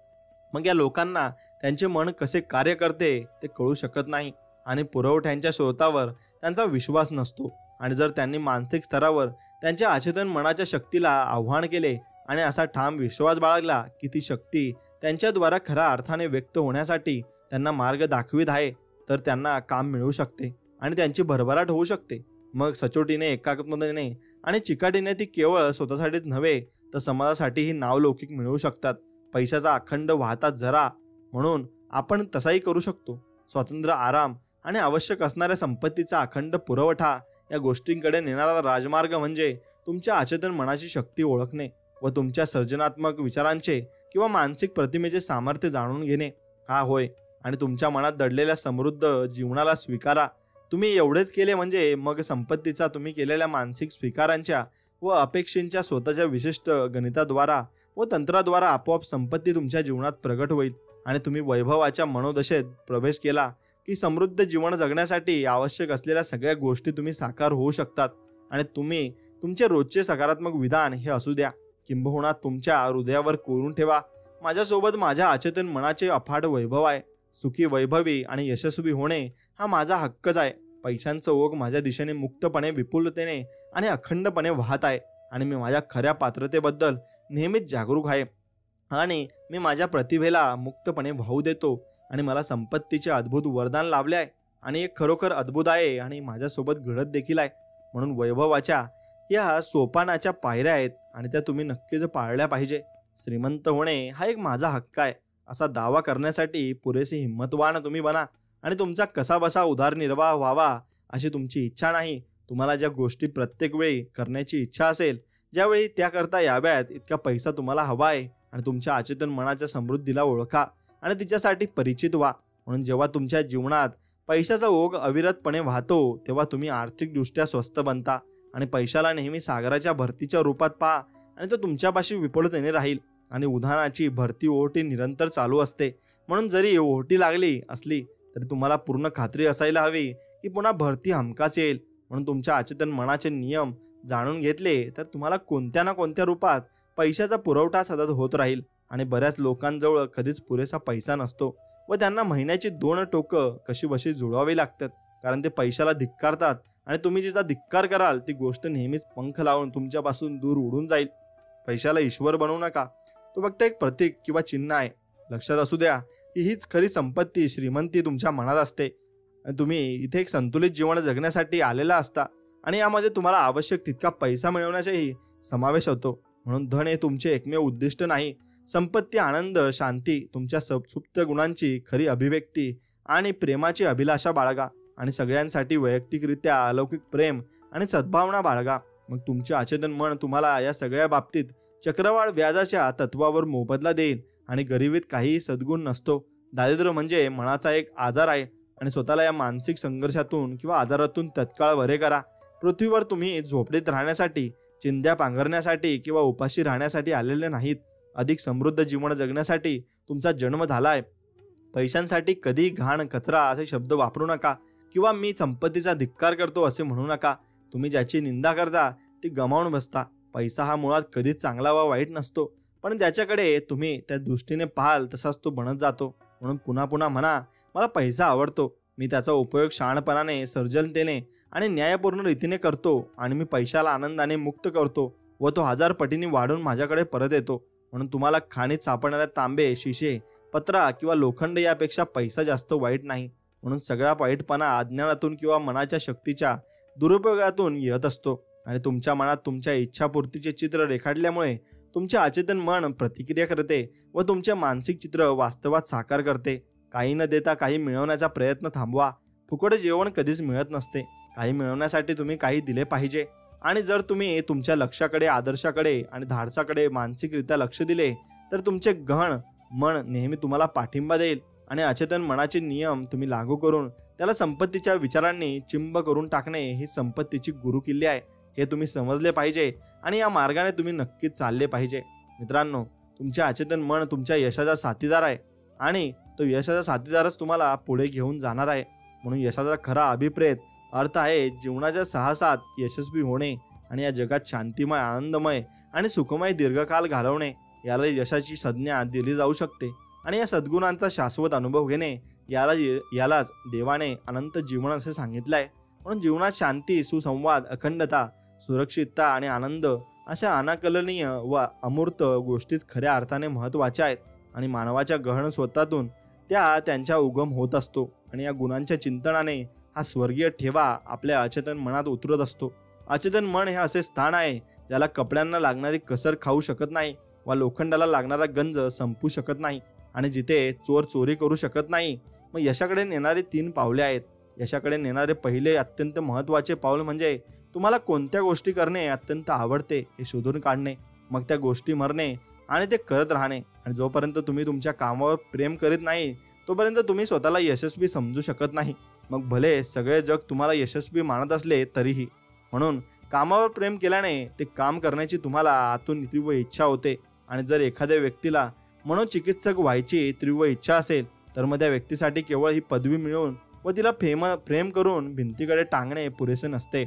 मग या लोकांना त्यांचे मन कसे कार्य करते ते कळू शकत नाही आणि पुरवठ्यांच्या स्रोतावर त्यांचा विश्वास नसतो. आणि जर त्यांनी मानसिक स्तरावर त्यांच्या अचेतन मनाच्या शक्तीला आव्हान केले आणि असा ठाम विश्वास बाळगला की ती शक्ती त्यांच्याद्वारा खऱ्या अर्थाने व्यक्त होण्यासाठी त्यांना मार्ग दाखवित आहे, तर त्यांना काम मिळू शकते आणि त्यांची भरभराट होऊ शकते. मग सचोटीने, एकात्मतेने आणि चिकाटीने ती केवळ स्वतःसाठीच नव्हे तर समाजासाठीही नावलौकिक मिळवू शकतात. पैशाचा अखंड वाहता झरा म्हणून आपण तसाही करू शकतो. स्वातंत्र्य, आराम आणि आवश्यक असणाऱ्या संपत्तीचा अखंड पुरवठा या गोष्टींकडे नेणारा राजमार्ग म्हणजे तुमच्या अचेतन मनाची शक्ती ओळखणे व तुमच्या सर्जनात्मक विचारांचे किंवा मानसिक प्रतिमेचे सामर्थ्य जाणून घेणे हा होय. आणि तुमच्या मनात दडलेल्या समृद्ध जीवनाला स्वीकारा. तुम्ही एवढेच केले म्हणजे मग संपत्तीचा तुम्ही केलेल्या मानसिक स्वीकारांच्या व अपेक्षेंच्या स्वतःच्या विशिष्ट गणिताद्वारा व तंत्राद्वारा आपोआप संपत्ती तुमच्या जीवनात प्रगट होईल आणि तुम्ही वैभवाच्या मनोदशेत प्रवेश केला की समृद्ध जीवन जगण्यासाठी आवश्यक असलेल्या सगळ्या गोष्टी तुम्ही साकार होऊ शकतात. आणि तुम्ही तुमचे रोजचे सकारात्मक विधान हे असू द्या, किंबहुना तुमच्या हृदयावर कोरून ठेवा, माझ्यासोबत माझ्या अचेतन मनाचे अफाट वैभव आहे. सुखी, वैभवी आणि यशस्वी होणे हा माझा हक्कच आहे. पैशांचं ओघ माझ्या दिशेने मुक्तपणे, विपुलतेने आणि अखंडपणे वाहत आहे आणि मी माझ्या खऱ्या पात्रतेबद्दल नेहमीच जागरूक आहे आणि मी माझ्या प्रतिभेला मुक्तपणे वाहू देतो आणि मला संपत्तीचे अद्भुत वरदान लाभले आहे आणि एक खरोखर अद्भुत आहे आणि माझ्यासोबत घडत देखील आहे. म्हणून वैभवाच्या या सोपानाच्या पायऱ्या आहेत आणि त्या तुम्ही नक्कीच पाळल्या पाहिजे. श्रीमंत होणे हा एक माझा हक्क आहे असा दावा करण्यासाठी पुरेसे हिंमतवान तुम्ही बना आणि तुमचा कसाबसा उदरनिर्वाह व्हावा अशी तुमची इच्छा नाही. तुम्हाला ज्या गोष्टी प्रत्येक वेळी करण्याची इच्छा असेल, ज्यावेळी त्या करता याव्यात इतका पैसा तुम्हाला हवा आहे आणि तुमच्या अचेतन मनाच्या समृद्धीला ओळखा आणि तिच्यासाठी परिचित व्हा. म्हणून जेव्हा तुमच्या जीवनात पैशाचा ओघ अविरतपणे वाहतो तेव्हा तुम्ही आर्थिकदृष्ट्या स्वस्त बनता आणि पैशाला नेहमी सागराच्या भरतीच्या रूपात पहा आणि तो तुमच्यापाशी विपुलतेने राहील. आणि उधाणाची भरती ओहोटी निरंतर चालू असते. म्हणून जरी ओहोटी लागली असली तरी तुम्हाला पूर्ण खात्री असायला हवी की पुन्हा भरती हमखास येईल. म्हणून तुमच्या अचेतन मनाचे नियम जाणून घेतले तर तुम्हाला कोणत्या ना कोणत्या रूपात पैशाचा पुरवठा सतत होत राहील. आणि बऱ्याच लोकांजवळ कधीच पुरेसा पैसा नसतो व त्यांना महिन्याची 2 टोकं कशी बशी जुळवावी लागतात, कारण ते पैशाला धिक्कारतात आणि तुम्ही जिचा धिक्कार कराल ती गोष्ट नेहमीच पंख लावून तुमच्यापासून दूर उडून जाईल. पैशाला ईश्वर बनवू नका, तो फक्त एक प्रतीक किंवा चिन्ह आहे. लक्षात असू द्या की हीच खरी संपत्ती, श्रीमंती तुमच्या मनात असते आणि तुम्ही इथे एक संतुलित जीवन जगण्यासाठी आलेला असता आणि यामध्ये तुम्हाला आवश्यक तितका पैसा मिळवण्याचाही समावेश होतो. म्हणून धन हे तुमचे एकमेव उद्दिष्ट नाही. संपत्ती, आनंद, शांती, तुमच्या सुप्त गुणांची खरी अभिव्यक्ती आणि प्रेमाची अभिलाषा बाळगा आणि सगळ्यांसाठी वैयक्तिकरित्या अलौकिक प्रेम आणि सद्भावना बाळगा. मग तुमचे अचेतन मन तुम्हाला या सगळ्या बाबतीत चक्रवाढ व्याजाच्या तत्वावर मोबदला देईल. आणि गरिबीत काहीही सद्गुण नसतो. दारिद्र्य म्हणजे मनाचा एक आजार आहे आणि स्वतःला या मानसिक संघर्षातून किंवा आजारातून तत्काळ बरे करा. पृथ्वीवर तुम्ही झोपडीत राहण्यासाठी, चिंध्या पांघरण्यासाठी किंवा उपाशी राहण्यासाठी आलेले नाहीत. अधिक समृद्ध जीवन जगण्यासाठी तुमचा जन्म झालाय. पैशांसाठी कधी घाण, कचरा असे शब्द वापरू नका किंवा मी संपत्तीचा धिक्कार करतो असे म्हणू नका. तुम्ही ज्याची निंदा करता ती गमावून बसता. पैसा हा मुळात कधीच चांगला वा वाईट नसतो, पण ज्याच्याकडे तुम्ही त्या दृष्टीने पाहाल तसाच तो बनत जातो. म्हणून पुन्हा पुन्हा म्हणा, मला पैसा आवडतो, मी त्याचा उपयोग शहाणपणाने, सर्जनतेने आणि न्यायपूर्ण रीतीने करतो आणि मी पैशाला आनंदाने मुक्त करतो व तो 1000 पटीने वाढून माझ्याकडे परत येतो. म्हणून तुम्हाला खाणीत सापडणाऱ्या तांबे, शिशे, पत्रा किंवा लोखंड यापेक्षा पैसा जास्त वाईट नाही. म्हणून सगळा वाईटपणा अज्ञानातून किंवा मनाच्या शक्तीच्या दुरुपयोगातून येत असतो आणि तुमच्या मनात तुमच्या इच्छापूर्तीचे चित्र रेखाटल्यामुळे तुमचे अचेतन मन प्रतिक्रिया करते व तुमचे मानसिक चित्र वास्तवात साकार करते. काही न देता काही मिळवण्याचा प्रयत्न थांबवा. फुकट जेवण कधीच मिळत नसते. काही मिळवण्यासाठी तुम्ही काही दिले पाहिजे आणि जर तुम्ही तुमच्या लक्ष्याकडे, आदर्शाकडे आणि धाडसाकडे मानसिकरित्या लक्ष दिले तर तुमचे गहन मन नेहमी तुम्हाला पाठिंबा देईल आणि अचेतन मनाचे नियम तुम्ही लागू करून त्याला संपत्तीच्या विचारांनी चिंब करून टाकणे ही संपत्तीची गुरुकिल्ली आहे, हे तुम्ही समजले पाहिजे आणि या मार्गाने तुम्ही नक्कीच चालले पाहिजे. मित्रांनो, तुमचे अचेतन मन तुमच्या यशाचा साथीदार आहे आणि तो यशाचा साथीदारच तुम्हाला पुढे घेऊन जाणार आहे. म्हणून यशाचा खरा अभिप्रेत अर्थ आहे जीवनाच्या साहसात यशस्वी होणे आणि या जगात शांतिमय, आनंदमय आणि सुखमय दीर्घकाल घालवणे. याला यशाची संज्ञा दिली जाऊ शकते आणि या सद्गुणांचा शाश्वत अनुभव घेणे यालाच देवाने अनंत जीवन असे सांगितले आहे. म्हणून जीवनात शांती, सुसंवाद, अखंडता, सुरक्षितता आणि आनंद अशा अनाकलनीय व अमूर्त गोष्टीच खऱ्या अर्थाने महत्त्वाच्या आहेत आणि मानवाच्या गहन स्वतःतून त्यांचा उगम होत असतो आणि या गुणांच्या चिंतनाने हा स्वर्गीय ठेवा आपल्या अचेतन मनात उतरत असतो. अचेतन मन हे असे स्थान आहे ज्याला कपड्यांना लागणारी कसर खाऊ शकत नाही व लोखंडाला लागणारा गंज संपू शकत नाही आणि जिथे चोर चोरी करू शकत नाही. मग यशाकडे नेणारे 3 पावले आहेत. यशाकडे नेणारे पहिले अत्यंत महत्त्वाचे पाऊल म्हणजे तुम्हाला कोणत्या गोष्टी करणे अत्यंत आवडते हे शोधून काढणे, मग त्या गोष्टी मरणे आणि ते करत राहणे. आणि जोपर्यंत तुम्ही तुमच्या कामावर प्रेम करीत नाही तोपर्यंत तुम्ही स्वतःला यशस्वी समजू शकत नाही, मग भले सगळे जग तुम्हाला यशस्वी मानत असले तरीही. म्हणून कामावर प्रेम केल्याने ते काम करण्याची तुम्हाला आतून तीव्र इच्छा होते आणि जर एखाद्या व्यक्तीला मनोचिकित्सक व्हायची तीव्र इच्छा असेल तर मग त्या व्यक्तीसाठी केवळ ही पदवी मिळवून व तिला प्रेम करून भिंतीकडे टांगणे पुरेसे नसते.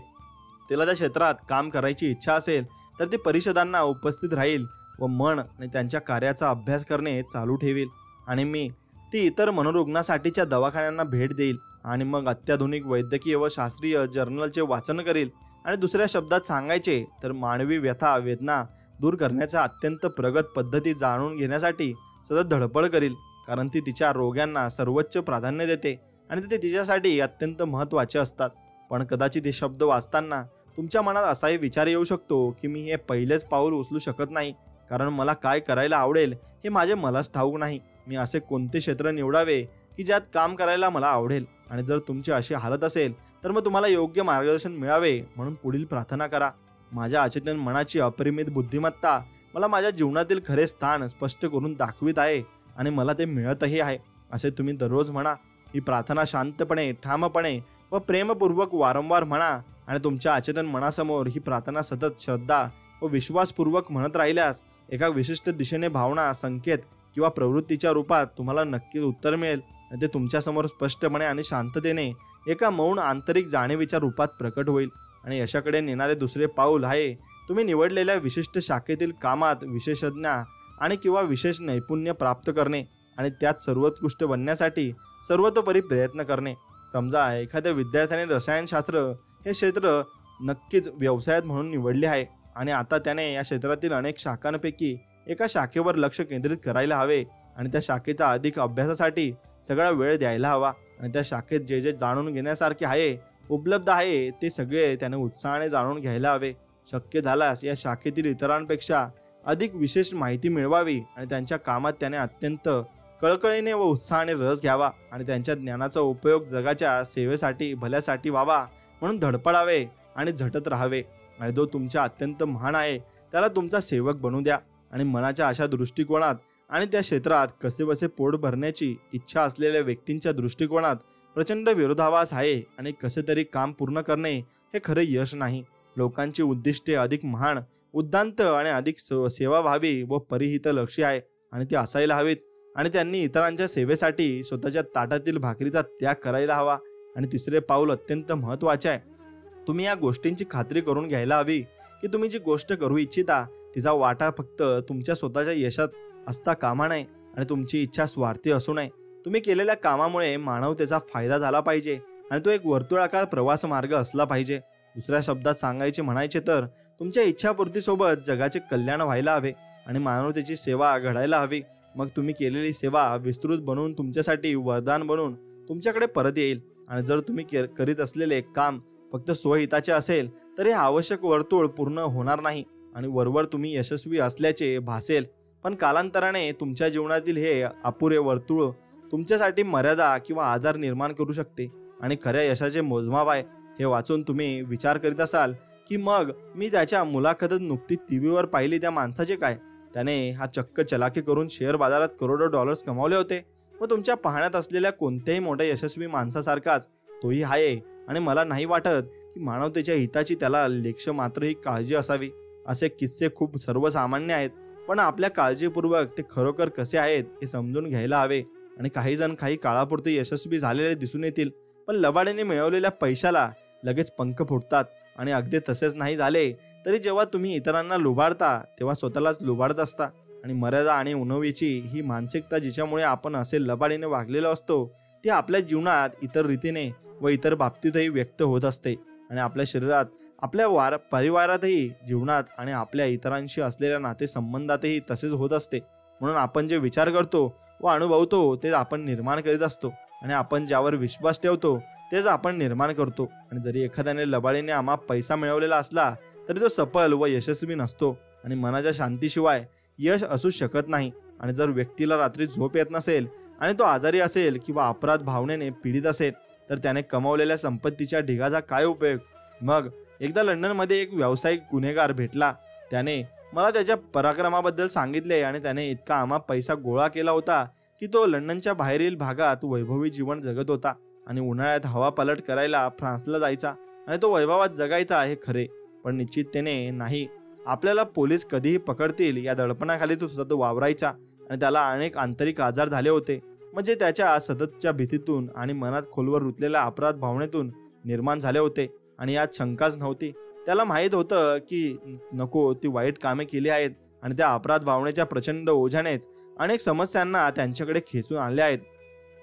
तिला त्या क्षेत्रात काम करायची इच्छा असेल तर ती परिषदांना उपस्थित राहील व मन आणि त्यांच्या कार्याचा अभ्यास करणे चालू ठेवील आणि ती इतर मनोरुग्णासाठीच्या दवाखान्यांना भेट देईल आणि मग अत्याधुनिक वैद्यकीय व शास्त्रीय जर्नलचे वाचन करील आणि दुसऱ्या शब्दात सांगायचे तर मानवी व्यथा, वेदना दूर करण्याच्या अत्यंत प्रगत पद्धती जाणून घेण्यासाठी सतत धडपड करील, कारण ती तिच्या रोग्यांना सर्वोच्च प्राधान्य देते आणि ते तिच्यासाठी अत्यंत महत्त्वाचे असतात. पण कदाचित हे शब्द वाचताना तुमच्या मनात असाही विचार येऊ शकतो की मी हे पहिलेच पाऊल उचलू शकत नाही, कारण मला काय करायला आवडेल हे मलाच ठाऊक नाही. मी असे कोणते क्षेत्र निवडावे की ज्यात काम करायला मला आवडेल. आणि जर तुमची अशी हालत असेल तर मग तुम्हाला योग्य मार्गदर्शन मिळावे म्हणून पुढील प्रार्थना करा. माझ्या अचेतन मनाची अपरिमित बुद्धिमत्ता मला माझ्या जीवनातील खरे स्थान स्पष्ट करून दाखवित आहे आणि मला ते मिळतही आहे, असे तुम्ही दररोज म्हणा. ही प्रार्थना शांतपणे, ठामपणे व प्रेमपूर्वक वारंवार म्हणा आणि तुमच्या अचेतन मनासमोर ही प्रार्थना सतत श्रद्धा व विश्वासपूर्वक म्हणत राहिल्यास एका विशिष्ट दिशेने भावना, संकेत किंवा प्रवृत्तीच्या रूपात तुम्हाला नक्कीच उत्तर मिळेल आणि ते तुमच्यासमोर स्पष्टपणे आणि शांततेने एका मौन आंतरिक जाणीवीच्या रूपात प्रकट होईल. आणि यशाकडे नेणारे दुसरे पाऊल आहे तुम्ही निवडलेल्या विशिष्ट शाखेतील कामात विशेषज्ञ आणि किंवा विशेष नैपुण्य प्राप्त करणे आणि त्यात सर्वोत्कृष्ट बनण्यासाठी सर्वतोपरी प्रयत्न करणे. समजा एखाद्या विद्यार्थ्याने रसायनशास्त्र हे क्षेत्र नक्कीच व्यवसायात म्हणून निवडले आहे आणि आता त्याने या क्षेत्रातील अनेक शाखांपैकी एका शाखेवर लक्ष केंद्रित करायला हवे आणि त्या शाखेचा अधिक अभ्यासासाठी सगळा वेळ द्यायला हवा आणि त्या शाखेत जे जे जाणून घेण्यासारखे आहे, उपलब्ध आहे ते सगळे त्याने उत्साहाने जाणून घ्यायला हवे. शक्य झाल्यास या शाखेतील इतरांपेक्षा अधिक विशेष माहिती मिळवावी आणि त्यांच्या कामात त्याने अत्यंत कळकळीने व उत्साहाने रस घ्यावा आणि त्यांच्या ज्ञानाचा उपयोग जगाच्या सेवेसाठी, भल्यासाठी व्हावा म्हणून धडपडावे आणि झटत राहावे. आणि जो तुमच्या अत्यंत महान आहे त्याला तुमचा सेवक बनू द्या आणि मनाच्या अशा दृष्टिकोनात आणि त्या क्षेत्रात कसेबसे पोट भरण्याची इच्छा असलेल्या व्यक्तींच्या दृष्टिकोनात प्रचंड विरोधाभास आहे आणि कसे तरी काम पूर्ण करणे हे खरे यश नाही. लोकांची उद्दिष्टे अधिक महान, उद्दांत आणि अधिक सेवाभावी व परिहित लक्ष्य आहे आणि ती असायला हवीत आणि त्यांनी इतरांच्या सेवेसाठी स्वतःच्या ताटातील भाकरीचा त्याग करायला हवा. आणि तिसरे पाऊल अत्यंत महत्त्वाचे आहे. तुम्ही या गोष्टींची खात्री करून घ्यायला हवी की तुम्ही जी गोष्ट करू इच्छिता तिचा वाटा फक्त तुमच्या स्वतःच्या यशात असता कामा नये आणि तुमची इच्छा स्वार्थी असू नये. तुम्ही केलेल्या कामामुळे मानवतेचा फायदा झाला पाहिजे आणि तो एक वर्तुळाकार प्रवास मार्ग असला पाहिजे. दुसऱ्या शब्दात सांगायचे म्हणायचे तर तुमच्या इच्छापूर्तीसोबत जगाचे कल्याण व्हायला हवे आणि मानवतेची सेवा घडायला हवी. मग तुम्ही केलेली सेवा विस्तृत बनवून तुमच्यासाठी वरदान बनून तुमच्याकडे परत येईल. आणि जर तुम्ही करीत असलेले काम फक्त स्वहिताचे असेल तर हे आवश्यक वर्तुळ पूर्ण होणार नाही आणि वरवर तुम्ही यशस्वी असल्याचे भासेल. पण कालांतराने तुमच्या जीवनातील हे अपुरे वर्तुळ तुमच्यासाठी मर्यादा किंवा आजार निर्माण करू शकते आणि खऱ्या यशाचे मोजमाप आहे हे वाचून तुम्ही विचार करीत असाल की मग मी त्याच्या मुलाखतच नुकतीच टीव्हीवर पाहिली त्या माणसाचे काय? त्याने हा चक्क चलाकी करून शेअर बाजारात करोडो डॉलर्स कमावले होते व तुमच्या पाहण्यात असलेल्या कोणत्याही मोठ्या यशस्वी माणसासारखाच तोही आहे आणि मला नाही वाटत की मानवतेच्या हिताची त्याला लेक्ष मात्र ही काळजी असावी. असे किस्से खूप सर्वसामान्य आहेत पण आपल्या काळजीपूर्वक ते खरोखर कसे आहेत हे समजून घ्यायला हवे. आणि काही जण काही काळापुरते यशस्वी झालेले दिसून येतील पण लबाडीने मिळवलेल्या पैशाला लगेच पंख फुटतात. आणि अगदी तसेच नाही झाले तरी जेव्हा तुम्ही इतरांना लुबाडता तेव्हा स्वतःलाच लुबाडत असता. आणि मर्यादा आणि उणीवीची ही मानसिकता जिच्यामुळे आपण असे लबाडीने वागलेलो असतो ती आपल्या जीवनात इतर रीतीने व इतर बाबतीतही व्यक्त होत असते आणि आपल्या शरीरात आपल्या परिवारातही जीवनात आणि आपल्या इतरांशी असलेल्या नातेसंबंधातही तसेच होत असते. म्हणून आपण जे विचार करतो व अनुभवतो तेच आपण निर्माण करीत असतो आणि आपण ज्यावर विश्वास ठेवतो तेच आपण निर्माण करतो. आणि जरी एखाद्याने लबाडीने आम्हा पैसा मिळवलेला असला तरी तो सफल व यशस्वी नसतो आणि मनाच्या शांतीशिवाय यश असू शकत नाही. आणि जर व्यक्तीला रात्री झोप येत नसेल आणि तो आजारी असेल किंवा अपराध भावनेने पीडित असेल तर त्याने कमावलेल्या संपत्तीच्या ढिगाचा काय उपयोग? मग एकदा लंडनमध्ये एक व्यावसायिक गुन्हेगार भेटला. त्याने मला त्याच्या पराक्रमाबद्दल सांगितले आणि त्याने इतका आम्हा पैसा गोळा केला होता की तो लंडनच्या बाहेरील भागात वैभवी जीवन जगत होता आणि उन्हाळ्यात हवा पलट करायला फ्रान्सला जायचा आणि तो वैभवात जगायचा हे खरे पण निश्चिततेने नाही. आपल्याला पोलीस कधीही पकडतील या दडपणाखाली तो सतत वावरायचा आणि त्याला अनेक आंतरिक आजार झाले होते म्हणजे त्याच्या सततच्या भीतीतून आणि मनात खोलवर रुतलेल्या अपराध भावनेतून निर्माण झाले होते. आणि यात शंकाच नव्हती. त्याला माहीत होतं की नको ती वाईट कामे केली आहेत आणि त्या अपराध भावनेच्या प्रचंड ओझ्यानेच अनेक समस्यांना त्यांच्याकडे खेचून आणले आहेत.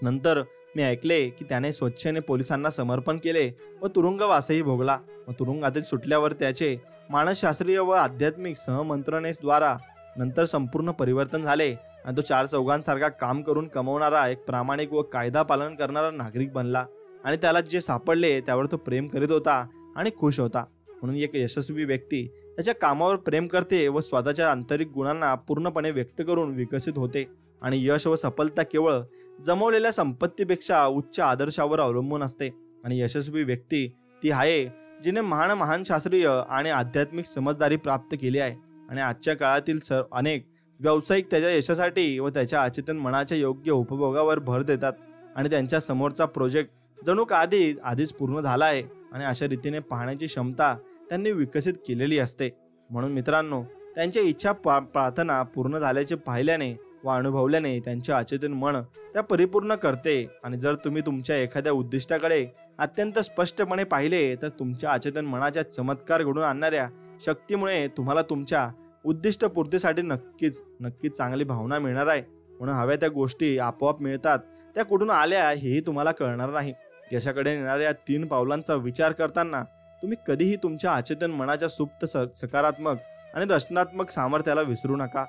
नंतर मी ऐकले की त्याने स्वच्छेने पोलिसांना समर्पण केले व तुरुंगवासही भोगला. व तुरुंगातील सुटल्यावर त्याचे मानसशास्त्रीय व आध्यात्मिक सहमंत्रणेद्वारा नंतर संपूर्ण परिवर्तन झाले आणि तो चार चौघांसारखा काम करून कमवणारा एक प्रामाणिक व कायदा पालन करणारा नागरिक बनला. आणि त्याला जे सापडले त्यावर तो प्रेम करीत होता आणि खुश होता. म्हणून एक यशस्वी व्यक्ती त्याच्या कामावर प्रेम करते व स्वतःच्या आंतरिक गुणांना पूर्णपणे व्यक्त करून विकसित होते. आणि यश व सफलता केवळ जमवलेल्या संपत्तीपेक्षा उच्च आदर्शावर अवलंबून असते. आणि यशस्वी व्यक्ती ती आहे जिने महान शास्त्रीय आणि आध्यात्मिक समजदारी प्राप्त केली आहे. आणि आजच्या काळातील अनेक व्यावसायिक त्याच्या यशासाठी व त्याच्या अचेतन मनाच्या योग्य उपभोगावर भर देतात आणि त्यांच्या समोरचा प्रोजेक्ट जणू का आधीच पूर्ण झाला आहे आणि अशा रीतीने पाहण्याची क्षमता त्यांनी विकसित केलेली असते. म्हणून मित्रांनो, त्यांच्या इच्छा प्रार्थना पूर्ण झाल्याचे पाहिल्याने व अनुभवल्याने त्यांचे अचेतन मन त्या परिपूर्ण करते. आणि जर तुम्ही तुमच्या एखाद्या उद्दिष्टाकडे अत्यंत स्पष्टपणे पाहिले तर तुमच्या अचेतन मनाच्या चमत्कार घडून आणणाऱ्या शक्तीमुळे तुम्हाला तुमच्या उद्दिष्ट पूर्तीसाठी नक्कीच चांगली भावना मिळणार आहे. म्हणून हव्या त्या गोष्टी आपोआप मिळतात, त्या कुठून आल्या हेही तुम्हाला कळणार नाही. यशाकडे नेणाऱ्या 3 पावलांचा विचार करताना तुम्ही कधीही तुमच्या अचेतन मनाच्या सुप्त सकारात्मक आणि रचनात्मक सामर्थ्याला विसरू नका.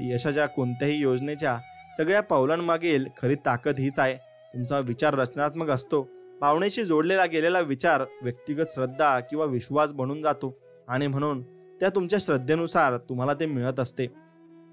यशाच्या कोणत्याही योजनेच्या सगळ्या पावलांमागील खरी ताकद हीच आहे. तुमचा विचार रचनात्मक असतो. भावनेशी जोडलेला गेलेला विचार व्यक्तिगत श्रद्धा किंवा विश्वास बनून जातो आणि म्हणून त्या तुमच्या श्रद्धेनुसार तुम्हाला ते मिळत असते.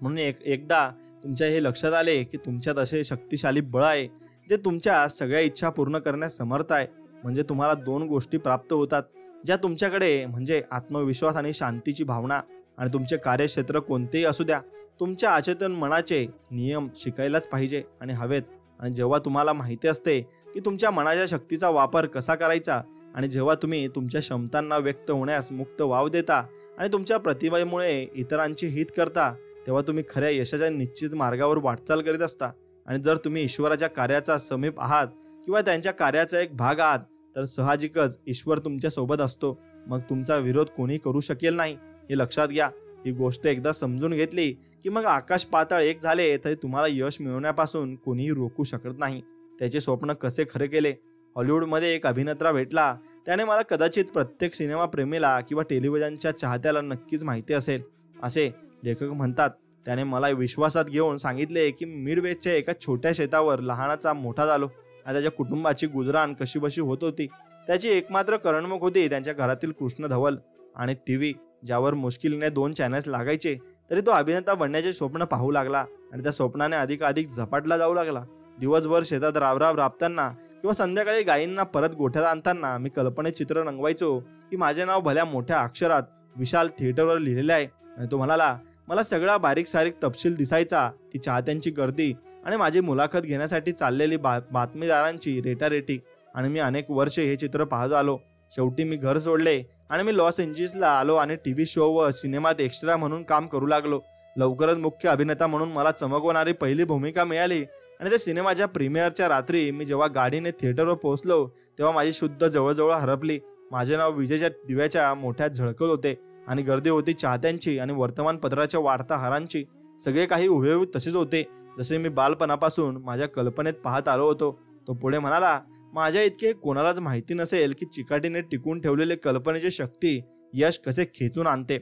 म्हणून एकदा तुमच्या हे लक्षात आले की तुमच्यात असे शक्तिशाली बळ आहे जे तुमच्या सगळ्या इच्छा पूर्ण करण्यास समर्थ आहे, म्हणजे तुम्हाला 2 गोष्टी प्राप्त होतात ज्या तुमच्याकडे म्हणजे आत्मविश्वास आणि शांतीची भावना. आणि तुमचे कार्यक्षेत्र कोणतेही असू द्या, तुमच्या अचेतन मनाचे नियम शिकायलाच पाहिजे आणि हवेत. आणि जेव्हा तुम्हाला माहिती असते की तुमच्या मनाच्या शक्तीचा वापर कसा करायचा आणि जेव्हा तुम्ही तुमच्या क्षमतांना व्यक्त होण्यास मुक्त वाव देता आणि तुमच्या प्रतिभेमुळे इतरांची हित करता, तेव्हा तुम्ही खऱ्या यशाच्या निश्चित मार्गावर वाटचाल करीत असता. आणि जर तुम्ही ईश्वराच्या कार्याचा समीप आहात किंवा त्यांच्या कार्याचा एक भाग आहात तर साहजिकच ईश्वर तुमच्या सोबत असतो मग तुमचा विरोध कोणी करू शकेल नाही, हे लक्षात घ्या. ही गोष्ट एकदा समजून घेतली की मग आकाश पाताळ एक झाले तरी तुम्हाला यश मिळवण्यापासून कोणीही रोखू शकत नाही. त्याचे स्वप्न कसे खरे केले. हॉलिवूडमध्ये एक अभिनेता भेटला. त्याने मला कदाचित प्रत्येक सिनेमा प्रेमीला किंवा टेलिव्हिजनच्या चाहत्याला नक्कीच माहिती असेल, असे लेखक म्हणतात. त्याने मला विश्वासात घेऊन सांगितले की मिडवेच्या एका छोट्या शेतावर लहानाचा मोठा झालो आणि त्याच्या कुटुंबाची गुजराण कशीबशी होत होती. त्याची एकमात्र करमणूक होती त्यांच्या घरातील कृष्ण धवल आणि टीव्ही, ज्यावर मुश्किलीने 2 चॅनल्स लागायचे. तरी तो अभिनेता बनण्याचे स्वप्न पाहू लागला आणि त्या स्वप्नाने अधिकाधिक झपाटला जाऊ लागला. दिवसभर शेतात राबराब राबताना किंवा संध्याकाळी गायींना परत गोठ्यात आणताना मी कल्पनेत चित्र रंगवायचो की माझे नाव भल्या मोठ्या अक्षरात विशाल थिएटरवर लिहिलेले आहे. आणि तो म्हणाला, मला सगळा बारीक सारीक तपशील दिसायचा. ती चाहत्यांची गर्दी आणि माझी मुलाखत घेण्यासाठी चाललेली बातमीदारांची रेटारेटी. आणि मी अनेक वर्षे हे चित्र पाहत आलो. शेवटी मी घर सोडले आणि मी लॉस एंजिल्सला आलो आणि टीव्ही शो व सिनेमात एक्स्ट्रा म्हणून काम करू लागलो. लवकरच मुख्य अभिनेता म्हणून मला चमकवणारी पहिली भूमिका मिळाली. आणि त्या सिनेमाच्या प्रीमियरच्या रात्री मी जेव्हा गाडीने थिएटरवर पोहोचलो तेव्हा माझी शुद्ध जवळजवळ हरपली. माझे नाव विजेच्या दिव्याच्या मोठ्यात झळकत होते आणि गर्दी होती चाहत्यांची आणि वर्तमानपत्राच्या वार्ताहरांची. सगळे काही हुबेहूब तसेच होते जसे मी बालपणापासून माझ्या कल्पनेत पाहत आलो होतो. तो पुढे म्हणाला, माझ्या इतके कोणालाच माहिती नसेल की चिकाटीने टिकून ठेवलेले कल्पनेची शक्ती यश कसे खेचून आणते.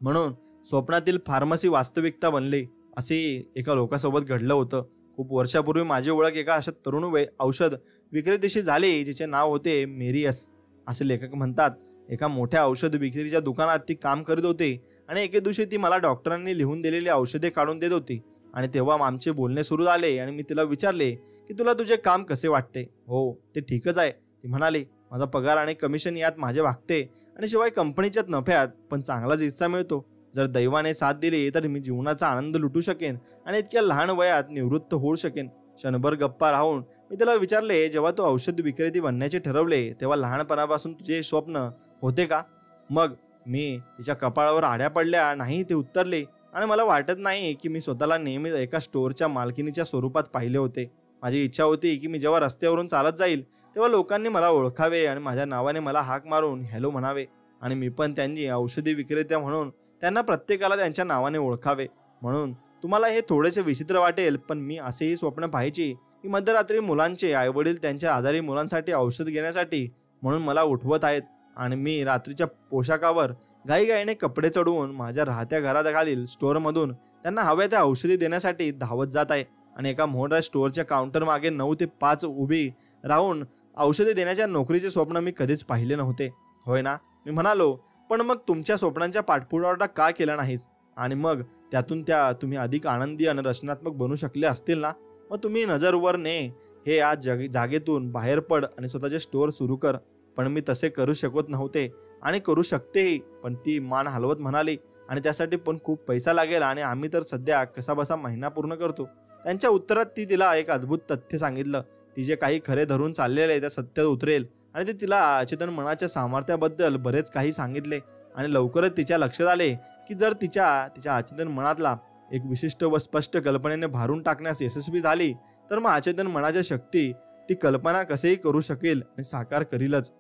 म्हणून स्वप्नातील फार्मसी वास्तविकता बनली. असे एका लोकांसोबत घडलं होतं. खूप वर्षापूर्वी माझी ओळख एका अशा तरुण औषध विक्रेतीशी झाली जिचे नाव होते मेरियस, असे लेखक म्हणतात. एका मोठ्या औषध विक्रीच्या दुकानात ती काम करीत होती आणि एके दिवशी ती मला डॉक्टरांनी लिहून दिलेली औषधे काढून देत होती. आणि तेव्हा आमचे बोलणे सुरू झाले आणि मी तिला विचारले की तुला तुझे काम कसे वाटते. हो, ते ठीकच आहे, ती म्हणाली. माझा पगार आणि कमिशन यात माझे वागते आणि शिवाय कंपनीच्याच नफ्यात पण चांगलाच हिस्सा मिळतो. जर दैवाने साथ दिली तर मी जीवनाचा आनंद लुटू शकेन आणि इतक्या लहान वयात निवृत्त होऊ शकेन. क्षणभर गप्पा राहून मी त्याला विचारले, जेव्हा तू औषध विक्रेती बनण्याचे ठरवले तेव्हा लहानपणापासून तुझे स्वप्न होते का. मग मी तिच्या कपाळावर आड्या पडल्या. नाही, ते उत्तरले. आणि मला वाटत नाही की मी स्वतःला नेहमी एका स्टोअरच्या मालकिनीच्या स्वरूपात पाहिले होते. माझी इच्छा होती की मी जेव्हा रस्त्यावरून चालत जाईल तेव्हा लोकांनी मला ओळखावे आणि माझ्या नावाने मला हाक मारून हॅलो म्हणावे. आणि मी पण त्यांनी औषधी विक्रेत्या म्हणून त्यांना प्रत्येकाला त्यांच्या नावाने ओळखावे. म्हणून तुम्हाला हे थोडेसे विचित्र वाटेल, पण मी असेही स्वप्न पाहायची की मध्यरात्री मुलांचे आईवडील त्यांच्या आजारी मुलांसाठी औषध घेण्यासाठी म्हणून मला उठवत आहेत आणि मी रात्रीच्या पोशाखावर घाईघाईने कपडे चढवून माझ्या राहत्या घराखालील स्टोअरमधून त्यांना हव्या त्या औषधी देण्यासाठी धावत जात आहे. आणि एका मोठ्या स्टोअरच्या काउंटर मागे 9 ते 5 उभी राहून औषधी देण्याच्या नोकरीचे स्वप्न मी कधीच पाहिले नव्हते. होय ना, मी म्हणालो. पण मग तुमच्या स्वप्नांच्या पाठपुरावा का केला नाहीस आणि मग त्यातून तुम्ही अधिक आनंदी आणि रचनात्मक बनू शकले असतील ना. मग तुम्ही नजरवर ने हे आज जागेतून बाहेर पड आणि स्वतःचे स्टोअर सुरू कर. पण मी तसे करू शकत नव्हते आणि करू शकतेही. पण ती मान हलवत म्हणाली, आणि त्यासाठी पण खूप पैसा लागेल आणि आम्ही तर सध्या कसाबसा महिना पूर्ण करतो. त्यांच्या उत्तरात ती तिला एक अद्भुत तथ्य सांगितलं. ती जे काही खरे धरून चाललेले त्या सत्यात उतरेल आणि ते तिला अचेतन मनाच्या सामर्थ्याबद्दल बरेच काही सांगितले. आणि लवकरच तिच्या लक्षात आले की जर तिच्या अचेतन मनातला एक विशिष्ट व स्पष्ट कल्पनेने भारून टाकण्यास यशस्वी झाली तर मग अचेतन मनाच्या शक्ती ती कल्पना कसेही करू शकेल आणि साकार करीलच.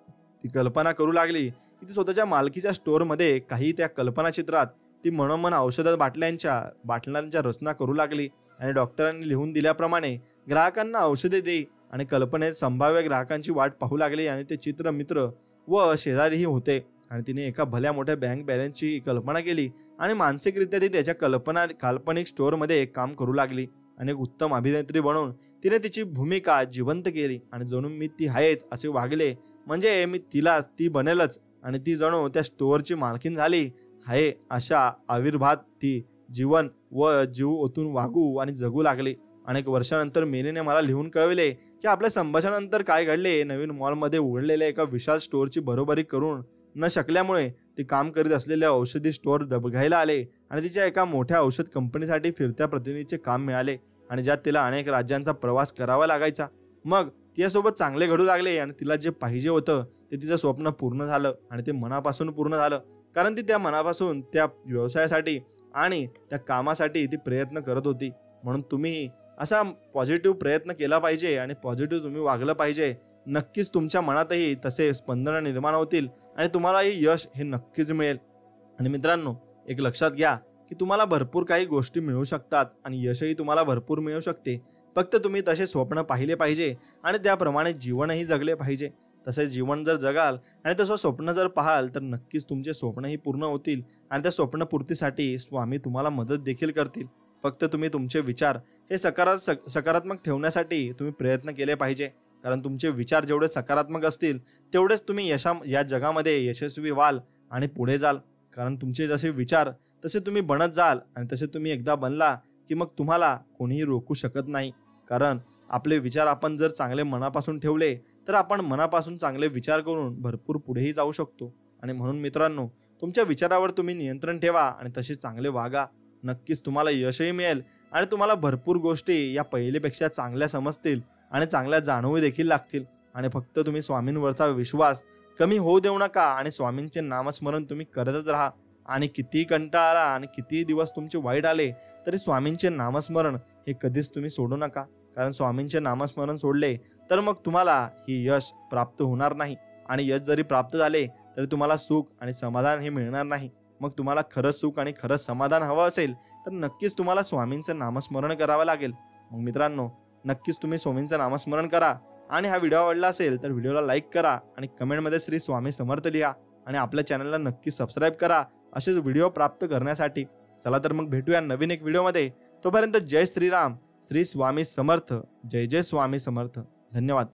ती कल्पना करू लागली की ती स्वतःच्या मालकीच्या स्टोअरमध्ये काही त्या कल्पनाचित्रात ती मनोमन औषध बाटल्यांच्या रचना करू लागली आणि डॉक्टरांनी लिहून दिल्याप्रमाणे ग्राहकांना औषधे देई आणि कल्पनेत संभाव्य ग्राहकांची वाट पाहू लागली. आणि ते चित्र मित्र व शेजारीही होते. आणि तिने एका भल्या मोठ्या बँक बॅलन्सची कल्पना केली आणि मानसिकरित्या ती त्याच्या काल्पनिक स्टोअरमध्ये काम करू लागली. आणि एक उत्तम अभिनेत्री बनून तिने तिची भूमिका जिवंत केली आणि जणू मी ती आहेच असे वागले, म्हणजे मी ती बनेलच. आणि ती जणू त्या स्टोअरची मालकीन झाली आहे अशा आविर्भात ती जीवन व जीव ओतून वागू आणि जगू लागली. अनेक वर्षानंतर मेलीने मला लिहून कळविले की आपल्या संभाषणानंतर काय घडले. नवीन मॉलमध्ये उघडलेल्या एका विशाल स्टोअरची बरोबरी करून न शकल्यामुळे ती काम करीत असलेल्या औषधी स्टोअर बघायला आले आणि तिच्या एका मोठ्या औषध कंपनीसाठी फिरत्या प्रतिनिधीचे काम मिळाले आणि ज्यात तिला अनेक राज्यांचा प्रवास करावा लागायचा. मग तिच्यासोबत चांगले घडू लागले आणि तिला जे पाहिजे होतं ते तिचं स्वप्न पूर्ण झालं. आणि ते मनापासून पूर्ण झालं, कारण ती त्या मनापासून त्या व्यवसायासाठी आणि त्या कामासाठी ती प्रयत्न करत होती. म्हणून तुम्ही असा पॉझिटिव्ह प्रयत्न केला पाहिजे आणि पॉझिटिव्ह तुम्ही वागलं पाहिजे. नक्कीच तुमच्या मनातही तसे स्पंदन निर्माण होतील आणि तुम्हालाही यश हे नक्कीच मिळेल. आणि मित्रांनो, एक लक्षात घ्या की तुम्हाला भरपूर काही गोष्टी मिळू शकतात आणि यशही तुम्हाला भरपूर मिळू शकते. फक्त तुम्ही तसे स्वप्न पाहिले पाहिजे आणि त्याप्रमाणे जीवनही जगले पाहिजे. तसे जीवन जर जगाल आणि तसं स्वप्न जर पाहाल तर नक्कीच तुमचे स्वप्नही पूर्ण होतील आणि त्या स्वप्नपूर्तीसाठी स्वामी तुम्हाला मदत देखील करतील. फक्त तुम्ही तुमचे विचार हे सकारात्मक ठेवण्यासाठी तुम्ही प्रयत्न केले पाहिजे. कारण तुमचे विचार जेवढे सकारात्मक असतील तेवढेच तुम्ही या जगामध्ये यशस्वी व्हाल आणि पुढे जाल. कारण तुमचे जसे विचार तसे तुम्ही बनत जाल आणि तसे तुम्ही एकदा बनला की मग तुम्हाला कोणीही रोखू शकत नाही. कारण आपले विचार आपण जर चांगले मनापासून ठेवले तर आपण मनापासून चांगले विचार करून भरपूर पुढेही जाऊ शकतो. आणि म्हणून मित्रांनो, तुमच्या विचारावर तुम्ही नियंत्रण ठेवा आणि तसे चांगले वागा. नक्कीच तुम्हाला यशही मिळेल आणि तुम्हाला भरपूर गोष्टी या पहिलेपेक्षा चांगल्या समजतील आणि चांगल्या जाणवू देखील लागतील. आणि फक्त तुम्ही स्वामींवरचा विश्वास कमी होऊ देऊ नका आणि स्वामींचे नामस्मरण तुम्ही करतच राहा. आणि कितीही कंटाळा आला आणि कितीही दिवस तुमचे वाईट आले तरी स्वामींचे नामस्मरण हे कधीच तुम्ही सोडू नका. कारण स्वामींचे नामस्मरण सोडले तर मग तुम्हाला ही यश प्राप्त होणार नाही. आणि यश जरी प्राप्त झाले तरी तुम्हाला सुख आणि समाधान हे मिळणार नाही. मग तुम्हाला खरंच सुख आणि खरंच समाधान हवं असेल तर नक्कीच तुम्हाला स्वामींचं नामस्मरण करावं लागेल. मग मित्रांनो, नक्कीच तुम्ही स्वामींचं नामस्मरण करा. आणि हा व्हिडिओ आवडला असेल तर व्हिडिओला लाईक करा आणि कमेंटमध्ये श्री स्वामी समर्थ लिहा आणि आपल्या चॅनलला नक्की सबस्क्राईब करा असेच व्हिडिओ प्राप्त करण्यासाठी. चला तर मग भेटूया नवीन एक व्हिडिओमध्ये. तोपर्यंत जय श्रीराम, श्री स्वामी समर्थ, जय जय स्वामी समर्थ. धन्यवाद.